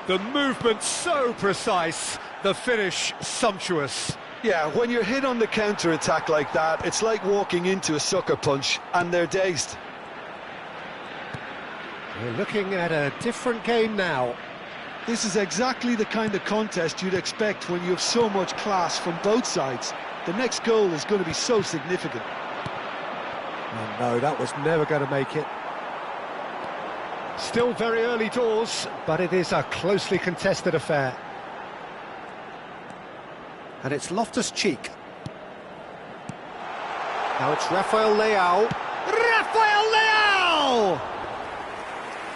The movement so precise, the finish sumptuous. Yeah, when you're hit on the counter-attack like that, it's like walking into a sucker punch, and they're dazed. We're looking at a different game now. This is exactly the kind of contest you'd expect when you have so much class from both sides. The next goal is going to be so significant. Oh no, that was never going to make it. Still very early doors, but it is a closely contested affair. And it's Loftus-Cheek. Now it's Rafael Leao. Rafael Leao!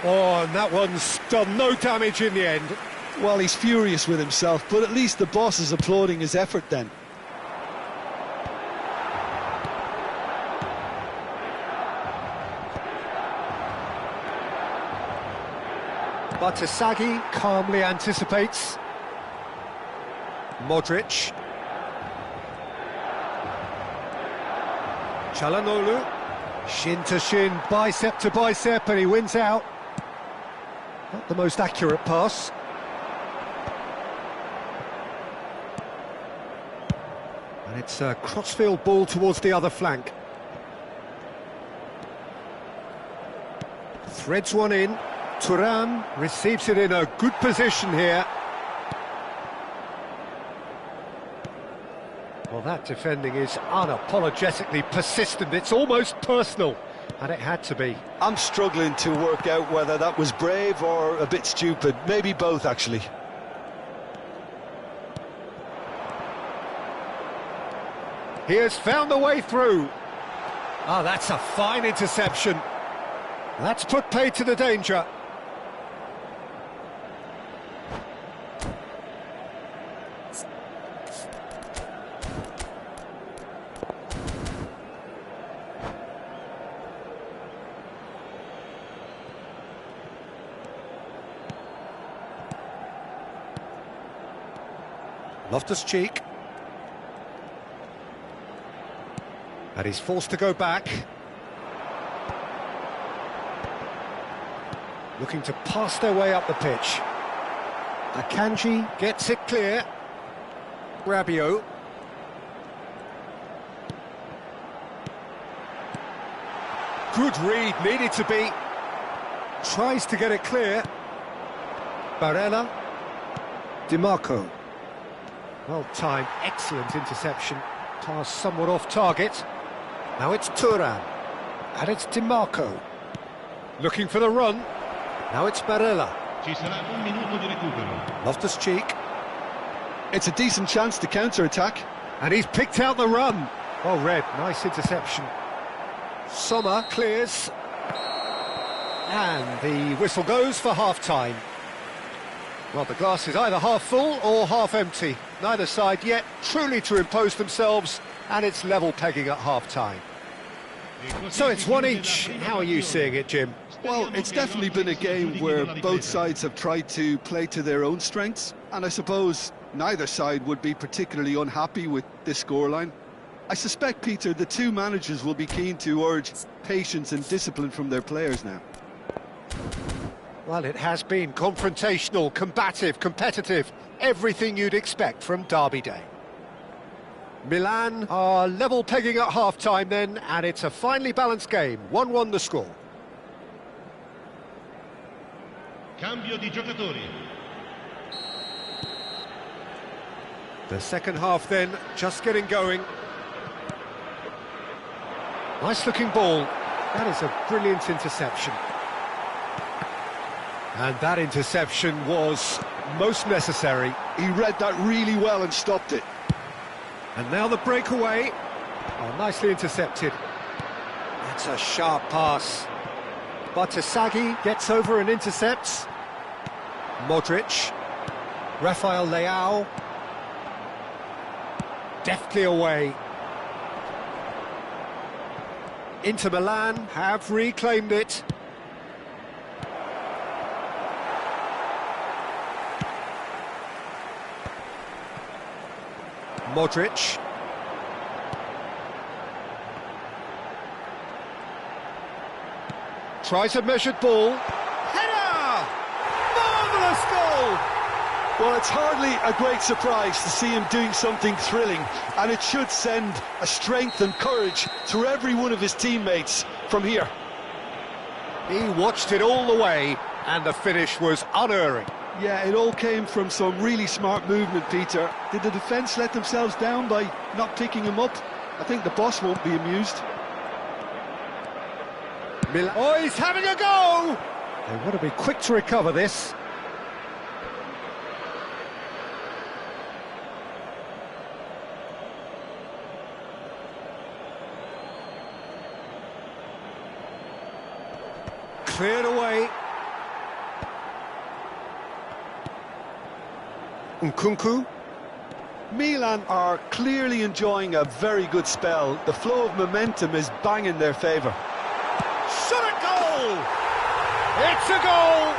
Oh, and that one's done no damage in the end. Well, he's furious with himself, but at least the boss is applauding his effort then. Batshuayi calmly anticipates. Modric. Çalhanoğlu. Shin to shin, bicep to bicep, and he wins out. Not the most accurate pass. And it's a crossfield ball towards the other flank. Threads one in. Thuram receives it in a good position here. Well, that defending is unapologetically persistent. It's almost personal, and it had to be. I'm struggling to work out whether that was brave or a bit stupid. Maybe both, actually. He has found a way through. Ah, that's a fine interception. That's put paid to the danger. Loftus-Cheek. And he's forced to go back. Looking to pass their way up the pitch. Akanji gets it clear. Rabiot. Good read, needed to be. Tries to get it clear. Barella. DiMarco. Well timed, excellent interception. Pass somewhat off target. Now it's Thuram. And it's DiMarco. Looking for the run. Now it's Barella. Ci sarà un minuto di recupero. Loftus-Cheek. It's a decent chance to counter-attack. And he's picked out the run. Well read, nice interception. Sommer clears. And the whistle goes for half-time. Well, the glass is either half full or half empty. Neither side yet truly to impose themselves, and it's level pegging at half-time. So it's one each. How are you seeing it, Jim? Well, it's definitely been a game where both sides have tried to play to their own strengths, and I suppose neither side would be particularly unhappy with this scoreline. I suspect, Peter, the two managers will be keen to urge patience and discipline from their players now. Well, it has been confrontational, combative, competitive, everything you'd expect from Derby Day. Milan are level pegging at half-time then, and it's a finely balanced game, 1-1 the score. Cambio di giocatori. The second half then, just getting going. Nice looking ball. That is a brilliant interception. And that interception was most necessary. He read that really well and stopped it. And now the breakaway. Oh, nicely intercepted. That's a sharp pass. Bartasaghi gets over and intercepts. Modric. Rafael Leao. Deftly away. Inter Milan have reclaimed it. Modric. Tries a measured ball. Header! Marvellous goal! Well, it's hardly a great surprise to see him doing something thrilling, and it should send a strength and courage through every one of his teammates from here. He watched it all the way, and the finish was unerring. Yeah, it all came from some really smart movement, Peter. Did the defence let themselves down by not picking him up? I think the boss won't be amused. Oh, he's having a go! They want to be quick to recover this. Cleared away. Nkunku. Milan are clearly enjoying a very good spell. The flow of momentum is bang in their favour. Shot at goal! It's a goal!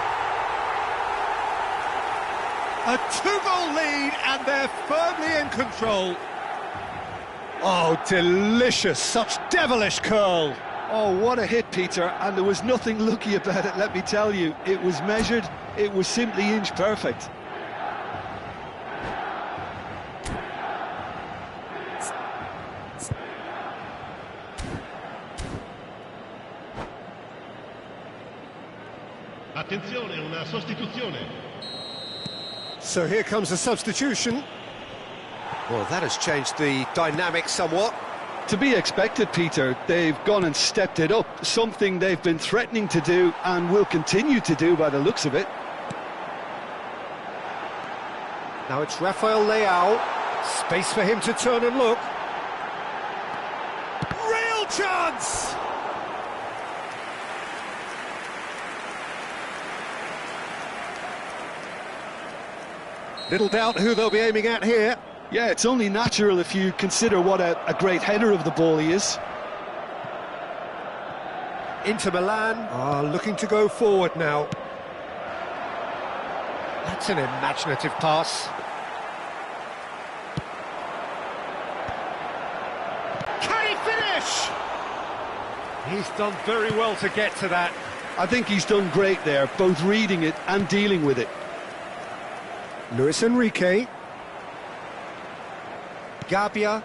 A two-goal lead, and they're firmly in control. Oh, delicious, such devilish curl. Oh, what a hit, Peter, and there was nothing lucky about it, let me tell you. It was measured, it was simply inch perfect. Attenzione, una sostituzione. So here comes a substitution. Well, that has changed the dynamic somewhat. To be expected, Peter. They've gone and stepped it up, something they've been threatening to do and will continue to do by the looks of it. Now it's Rafael Leao. Space for him to turn and look. Real chance! Little doubt who they'll be aiming at here. Yeah, it's only natural if you consider what a great header of the ball he is. Inter Milan are looking to go forward now. That's an imaginative pass. finish! He's done very well to get to that. I think he's done great there, both reading it and dealing with it. Luis Enrique. Gabia.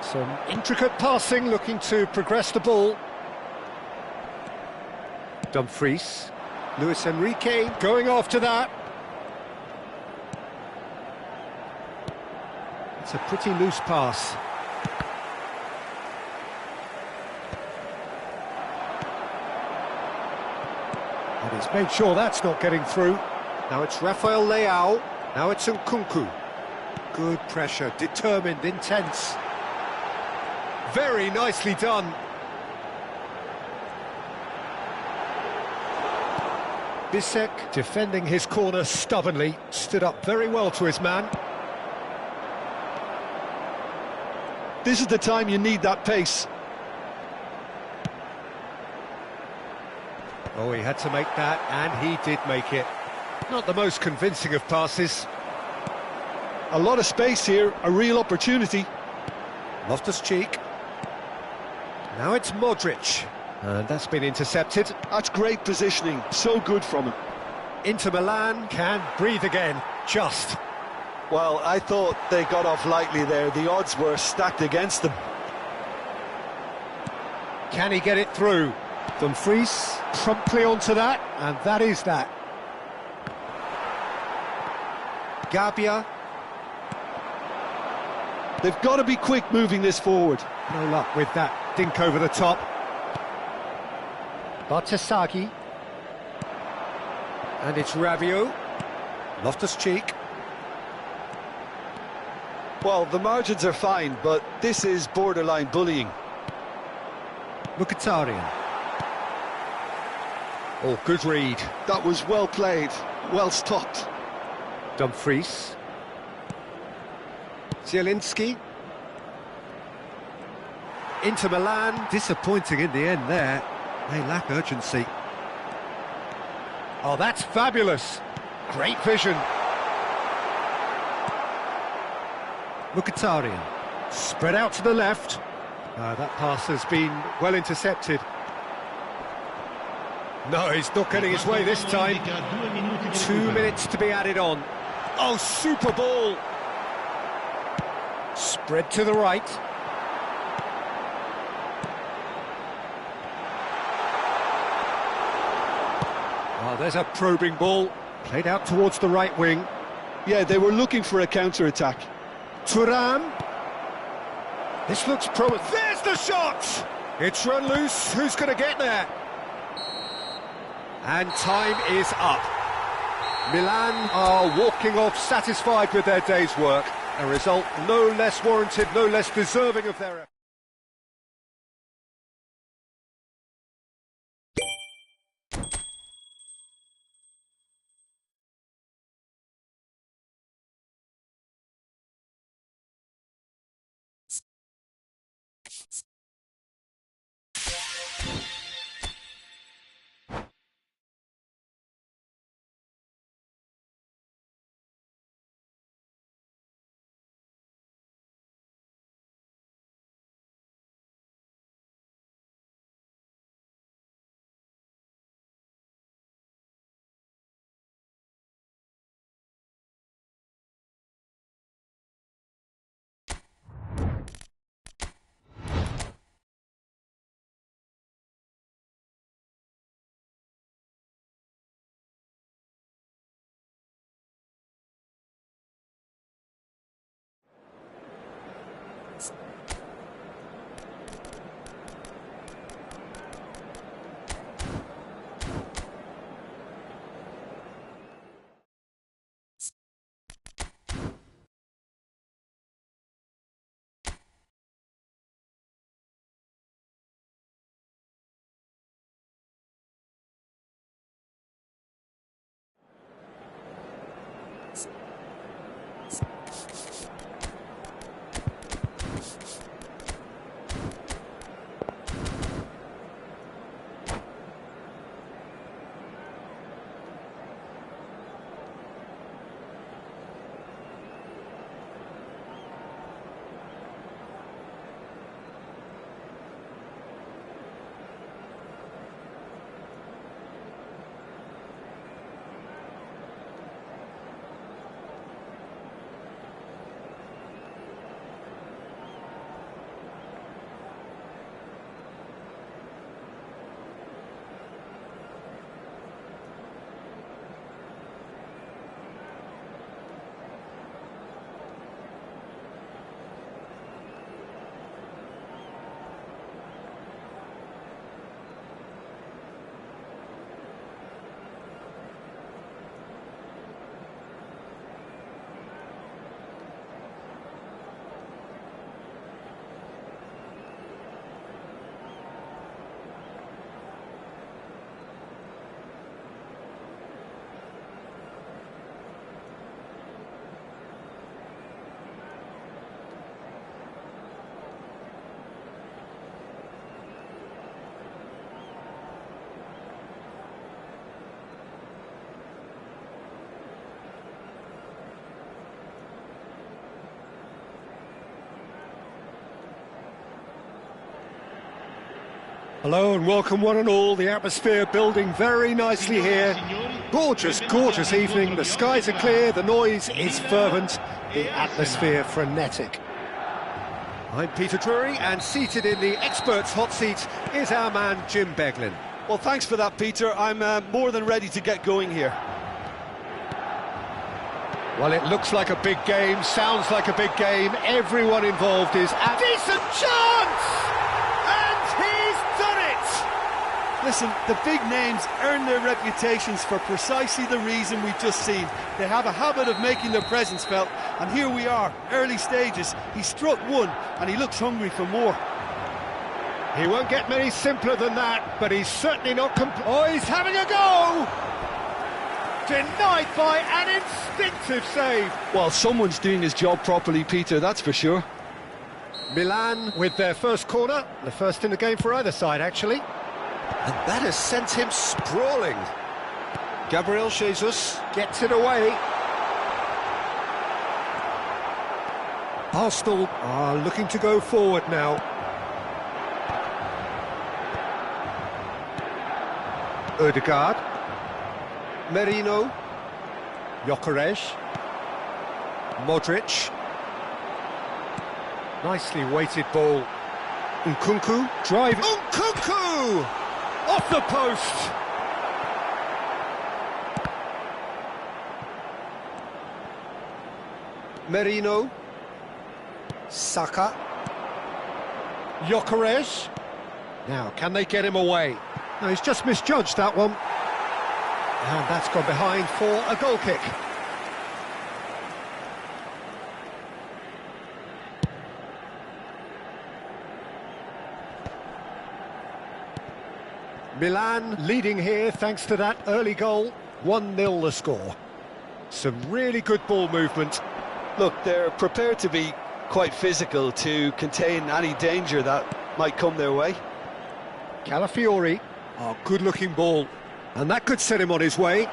Some intricate passing, looking to progress the ball. Dumfries. Luis Enrique going after that. It's a pretty loose pass. And he's made sure that's not getting through. Now it's Rafael Leao. Now it's Nkunku. Good pressure, determined, intense. Very nicely done. Bisek defending his corner stubbornly, stood up very well to his man. This is the time you need that pace. Oh, he had to make that, and he did make it. Not the most convincing of passes. A lot of space here, a real opportunity. Loftus-Cheek. Now it's Modric. And that's been intercepted. That's great positioning, so good from him. Inter Milan can breathe again, just. Well, I thought they got off lightly there. The odds were stacked against them. Can he get it through? Dumfries promptly onto that, and that is that. Gabia. They've got to be quick moving this forward. No luck with that dink over the top. Bartesaghi. And it's Rabiot. Loftus-Cheek. Well, the margins are fine, but this is borderline bullying. Mkhitaryan. Oh, good read. That was well played, well stopped. Dumfries. Zielinski. Inter Milan, disappointing in the end there. They lack urgency. Oh, that's fabulous. Great vision. Mkhitaryan. Spread out to the left. That pass has been well intercepted. No, he's not getting his way this time. 2 minutes to be added on. Oh, super ball. Spread to the right. Oh, there's a probing ball. Played out towards the right wing. Yeah, they were looking for a counter-attack. Thuram. This looks promising. There's the shot! It's run loose. Who's going to get there? And time is up. Milan are walking off satisfied with their day's work. A result no less warranted, no less deserving of their effort. Hello and welcome one and all. The atmosphere building very nicely here. Gorgeous, gorgeous evening. The skies are clear, the noise is fervent, the atmosphere frenetic. I'm Peter Drury, and seated in the experts' hot seat is our man Jim Beglin. Well, thanks for that, Peter. I'm more than ready to get going here. Well, it looks like a big game, sounds like a big game. Everyone involved is at decent chance! And he's done it! Listen, the big names earn their reputations for precisely the reason we've just seen. They have a habit of making their presence felt, and here we are, early stages. He struck one, and he looks hungry for more. He won't get many simpler than that, but he's certainly not Oh, he's having a go! Denied by an instinctive save. Well, someone's doing his job properly, Peter, that's for sure. Milan with their first corner, the first in the game for either side, actually. And that has sent him sprawling. Gabriel Jesus gets it away. Arsenal are looking to go forward now. Ødegaard. Merino. Gyökeres. Modric. Nicely weighted ball. Nkunku. Drive. Nkunku! Off the post! Merino. Saka. Gyökeres. Now, can they get him away? No, he's just misjudged that one. And that's gone behind for a goal kick. Milan leading here thanks to that early goal. 1-0 the score. Some really good ball movement. Look, they're prepared to be quite physical to contain any danger that might come their way. Calafiori. Oh, good-looking ball. And that could set him on his way.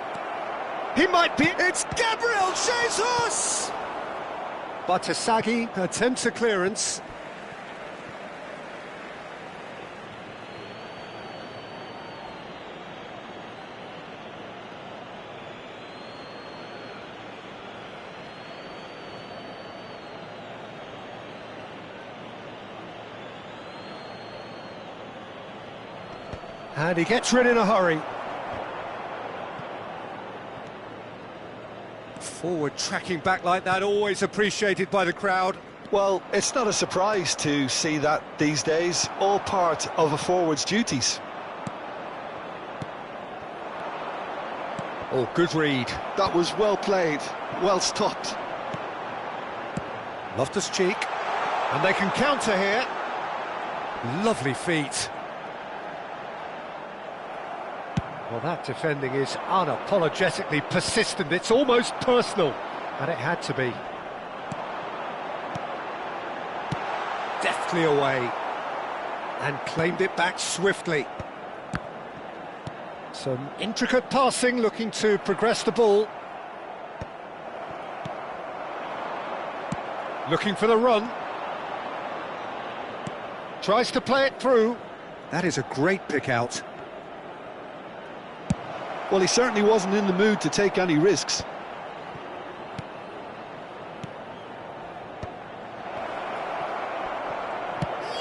He might be... It's Gabriel Jesus! Batasagi attempts a clearance. And he gets rid in a hurry. Forward tracking back like that, always appreciated by the crowd. Well, it's not a surprise to see that these days, all part of a forward's duties. Oh, good read. That was well played, well stopped. Loftus-Cheek. And they can counter here. Lovely feet. Well, that defending is unapologetically persistent. It's almost personal, and it had to be. Deftly away, and claimed it back swiftly. Some intricate passing, looking to progress the ball. Looking for the run. Tries to play it through. That is a great pick out. Well, he certainly wasn't in the mood to take any risks.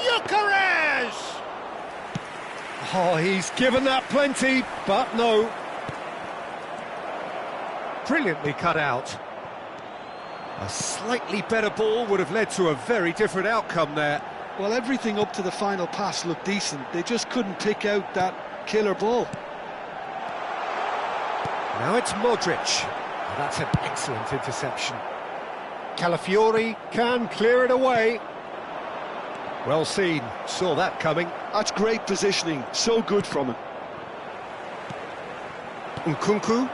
Gyökeres! Oh, he's given that plenty, but no. Brilliantly cut out. A slightly better ball would have led to a very different outcome there. Well, everything up to the final pass looked decent. They just couldn't pick out that killer ball. Now it's Modric. Oh, that's an excellent interception. Calafiori can clear it away. Well seen, saw that coming. That's great positioning, so good from him. Nkunku.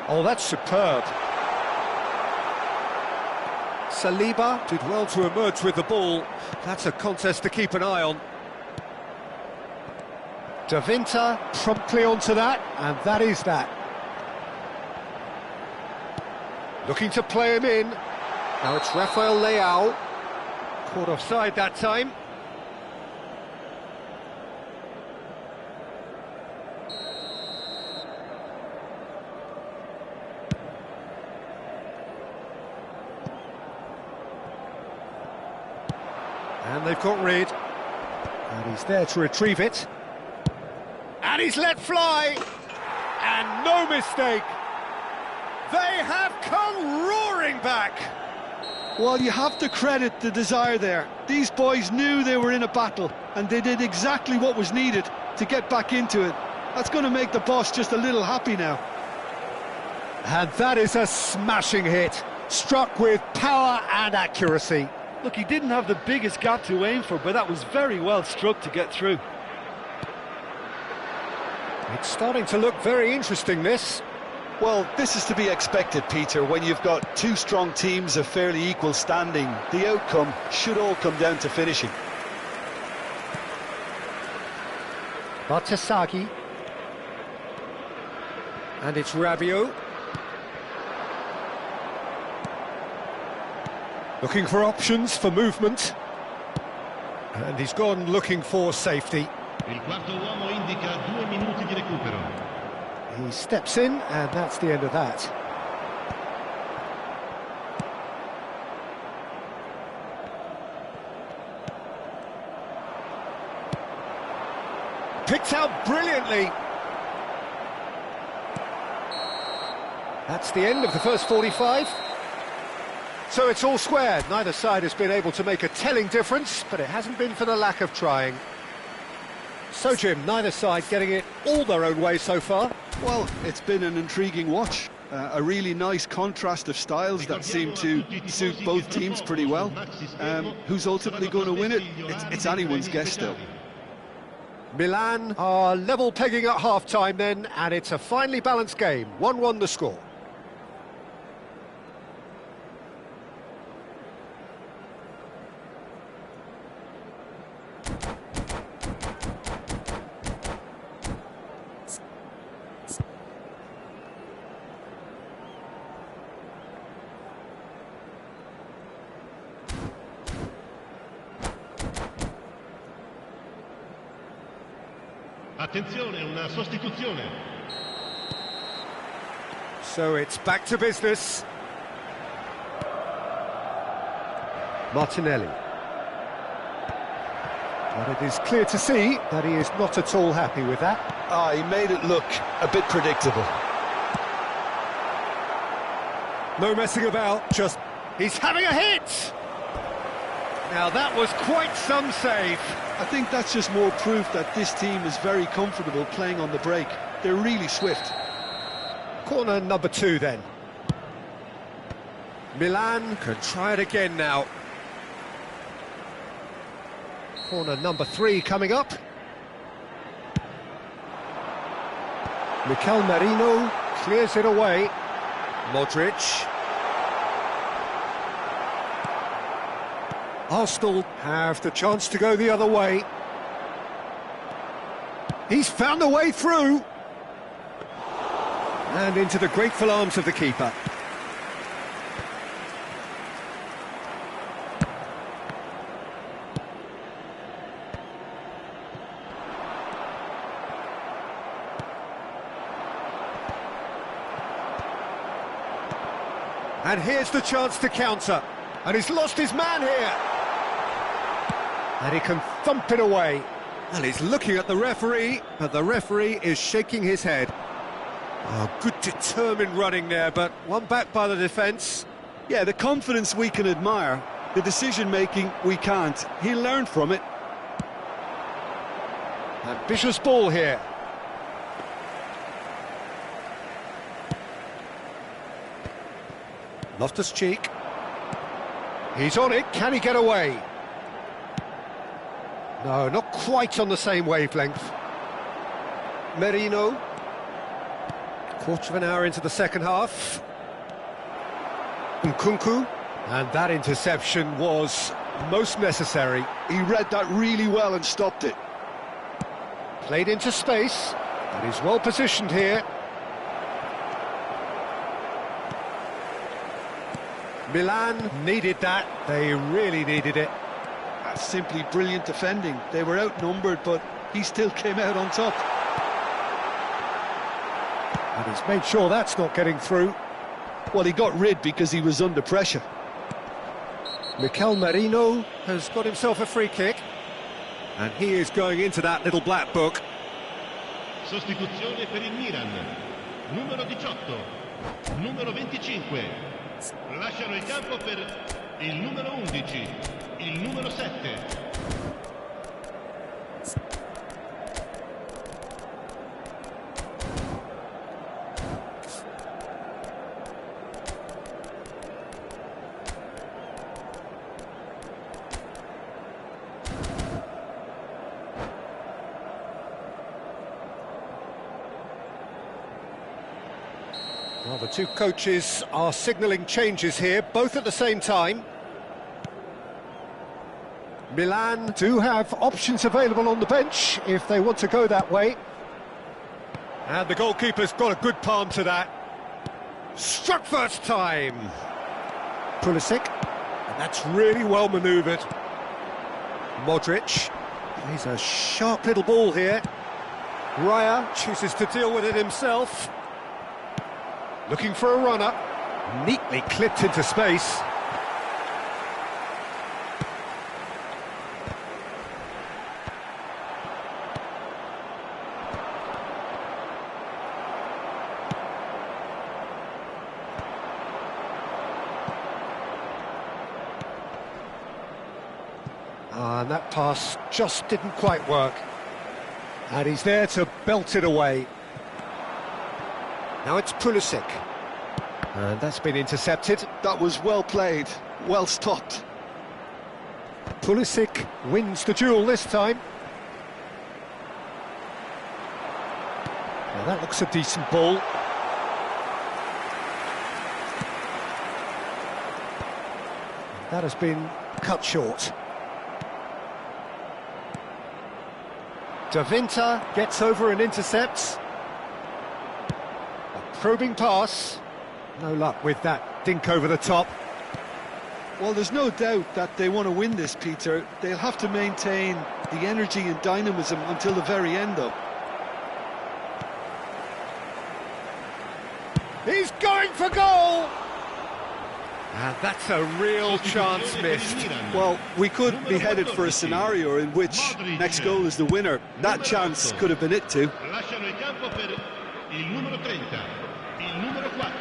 Oh, that's superb. Saliba did well to emerge with the ball. That's a contest to keep an eye on. Davinta promptly onto that, and that is that. Looking to play him in. Now it's Rafael Leao. Caught offside that time. And they've got rid. And he's there to retrieve it. And he's let fly. And no mistake. They have come roaring back. Well, you have to credit the desire there. These boys knew they were in a battle, and they did exactly what was needed to get back into it. That's going to make the boss just a little happy now. And that is a smashing hit. Struck with power and accuracy. Look, he didn't have the biggest gap to aim for, but that was very well struck to get through. It's starting to look very interesting, this. Well, this is to be expected, Peter. When you've got two strong teams of fairly equal standing, the outcome should all come down to finishing. Batasagi. And it's Rabiot. Looking for options for movement. And he's gone looking for safety. Il quarto uomo indica 2 minuti di recupero. He steps in, and that's the end of that. Picked out brilliantly. That's the end of the first 45. So it's all square. Neither side has been able to make a telling difference, but it hasn't been for the lack of trying. So, Jim, neither side getting it all their own way so far. Well, it's been an intriguing watch. A really nice contrast of styles that seem to suit both teams pretty well. Who's ultimately going to win it? It's anyone's guess still. Milan are level pegging at half-time then, and it's a finely balanced game. 1-1 the score. Attenzione, una sostituzione. So it's back to business. Martinelli. But it is clear to see that he is not at all happy with that. He made it look a bit predictable. No messing about, just... He's having a hit! Now that was quite some save. I think that's just more proof that this team is very comfortable playing on the break. They're really swift. Corner number 2 then. Milan can try it again now. Corner number 3 coming up. Mikel Merino clears it away. Modric. Arsenal have the chance to go the other way. He's found a way through. And into the grateful arms of the keeper. And here's the chance to counter. And he's lost his man here. And he can thump it away. And he's looking at the referee, but the referee is shaking his head. Oh, good determined running there, but one back by the defence. Yeah, the confidence we can admire, the decision-making we can't. He'll learn from it. Ambitious ball here. Loftus-Cheek. He's on it, can he get away? No, not quite on the same wavelength. Merino. Quarter of an hour into the second half. Nkunku. And that interception was most necessary. He read that really well and stopped it. Played into space, and he's well positioned here. Milan needed that, they really needed it. That's simply brilliant defending. They were outnumbered, but he still came out on top. And he's made sure that's not getting through. Well, he got rid because he was under pressure. Mikel Merino has got himself a free kick. And he is going into that little black book. Sostituzione per il Milan. Numero 18, numero 25. Lasciano il campo per il numero 11, il numero 7. Well, the two coaches are signalling changes here, both at the same time. Milan do have options available on the bench if they want to go that way. And the goalkeeper's got a good palm to that. Struck first time. Pulisic, and that's really well manoeuvred. Modric, he's a sharp little ball here. Raya chooses to deal with it himself. Looking for a runner, neatly clipped into space. And that pass just didn't quite work. And he's there to belt it away. Now it's Pulisic. And that's been intercepted. That was well played, well stopped. Pulisic wins the duel this time. Now that looks a decent ball. That has been cut short. Da Vinta gets over and intercepts. A probing pass. No luck with that dink over the top. Well, there's no doubt that they want to win this, Peter. They'll have to maintain the energy and dynamism until the very end, though. He's going for goal! And that's a real chance missed. Well, we could be headed for a scenario in which next goal is the winner. That chance could have been it too. Lasciano il campo per il numero 30, il numero 4.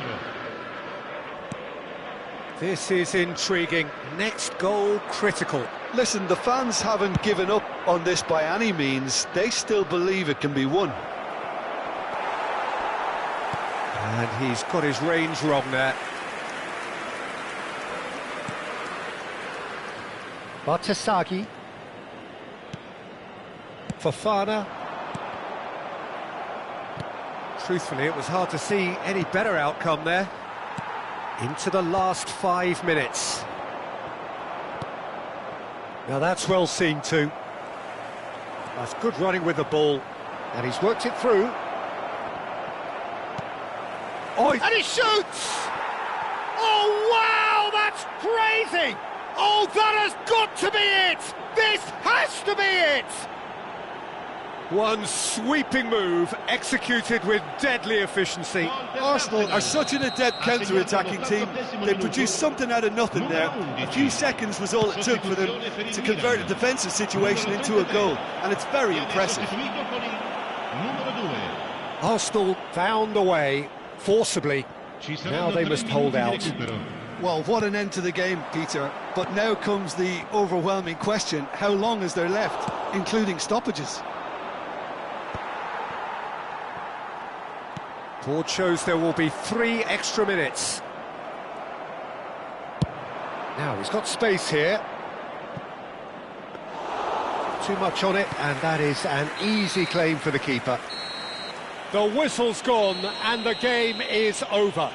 This is intriguing. Next goal critical. Listen, the fans haven't given up on this by any means. They still believe it can be won. And he's got his range wrong there. Bartasaghi. Fofana. Truthfully, it was hard to see any better outcome there. Into the last 5 minutes. Now that's well seen too. That's good running with the ball. And he's worked it through. Oh, and he shoots! Oh, wow, that's crazy! Oh, that has got to be it! This has to be it! One sweeping move, executed with deadly efficiency. Arsenal are such an adept counter-attacking team. They produced something out of nothing there. A few seconds was all it took for them to convert a defensive situation into a goal, and it's very impressive. Arsenal found a way, forcibly. Now they must hold out. Well, what an end to the game, Peter. But now comes the overwhelming question: how long is there left, including stoppages? Board shows there will be 3 extra minutes. Now he's got space here. Too much on it, and that is an easy claim for the keeper. The whistle's gone, and the game is over.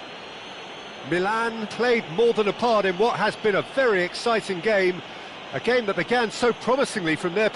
Milan played more than a part in what has been a very exciting game. A game that began so promisingly from their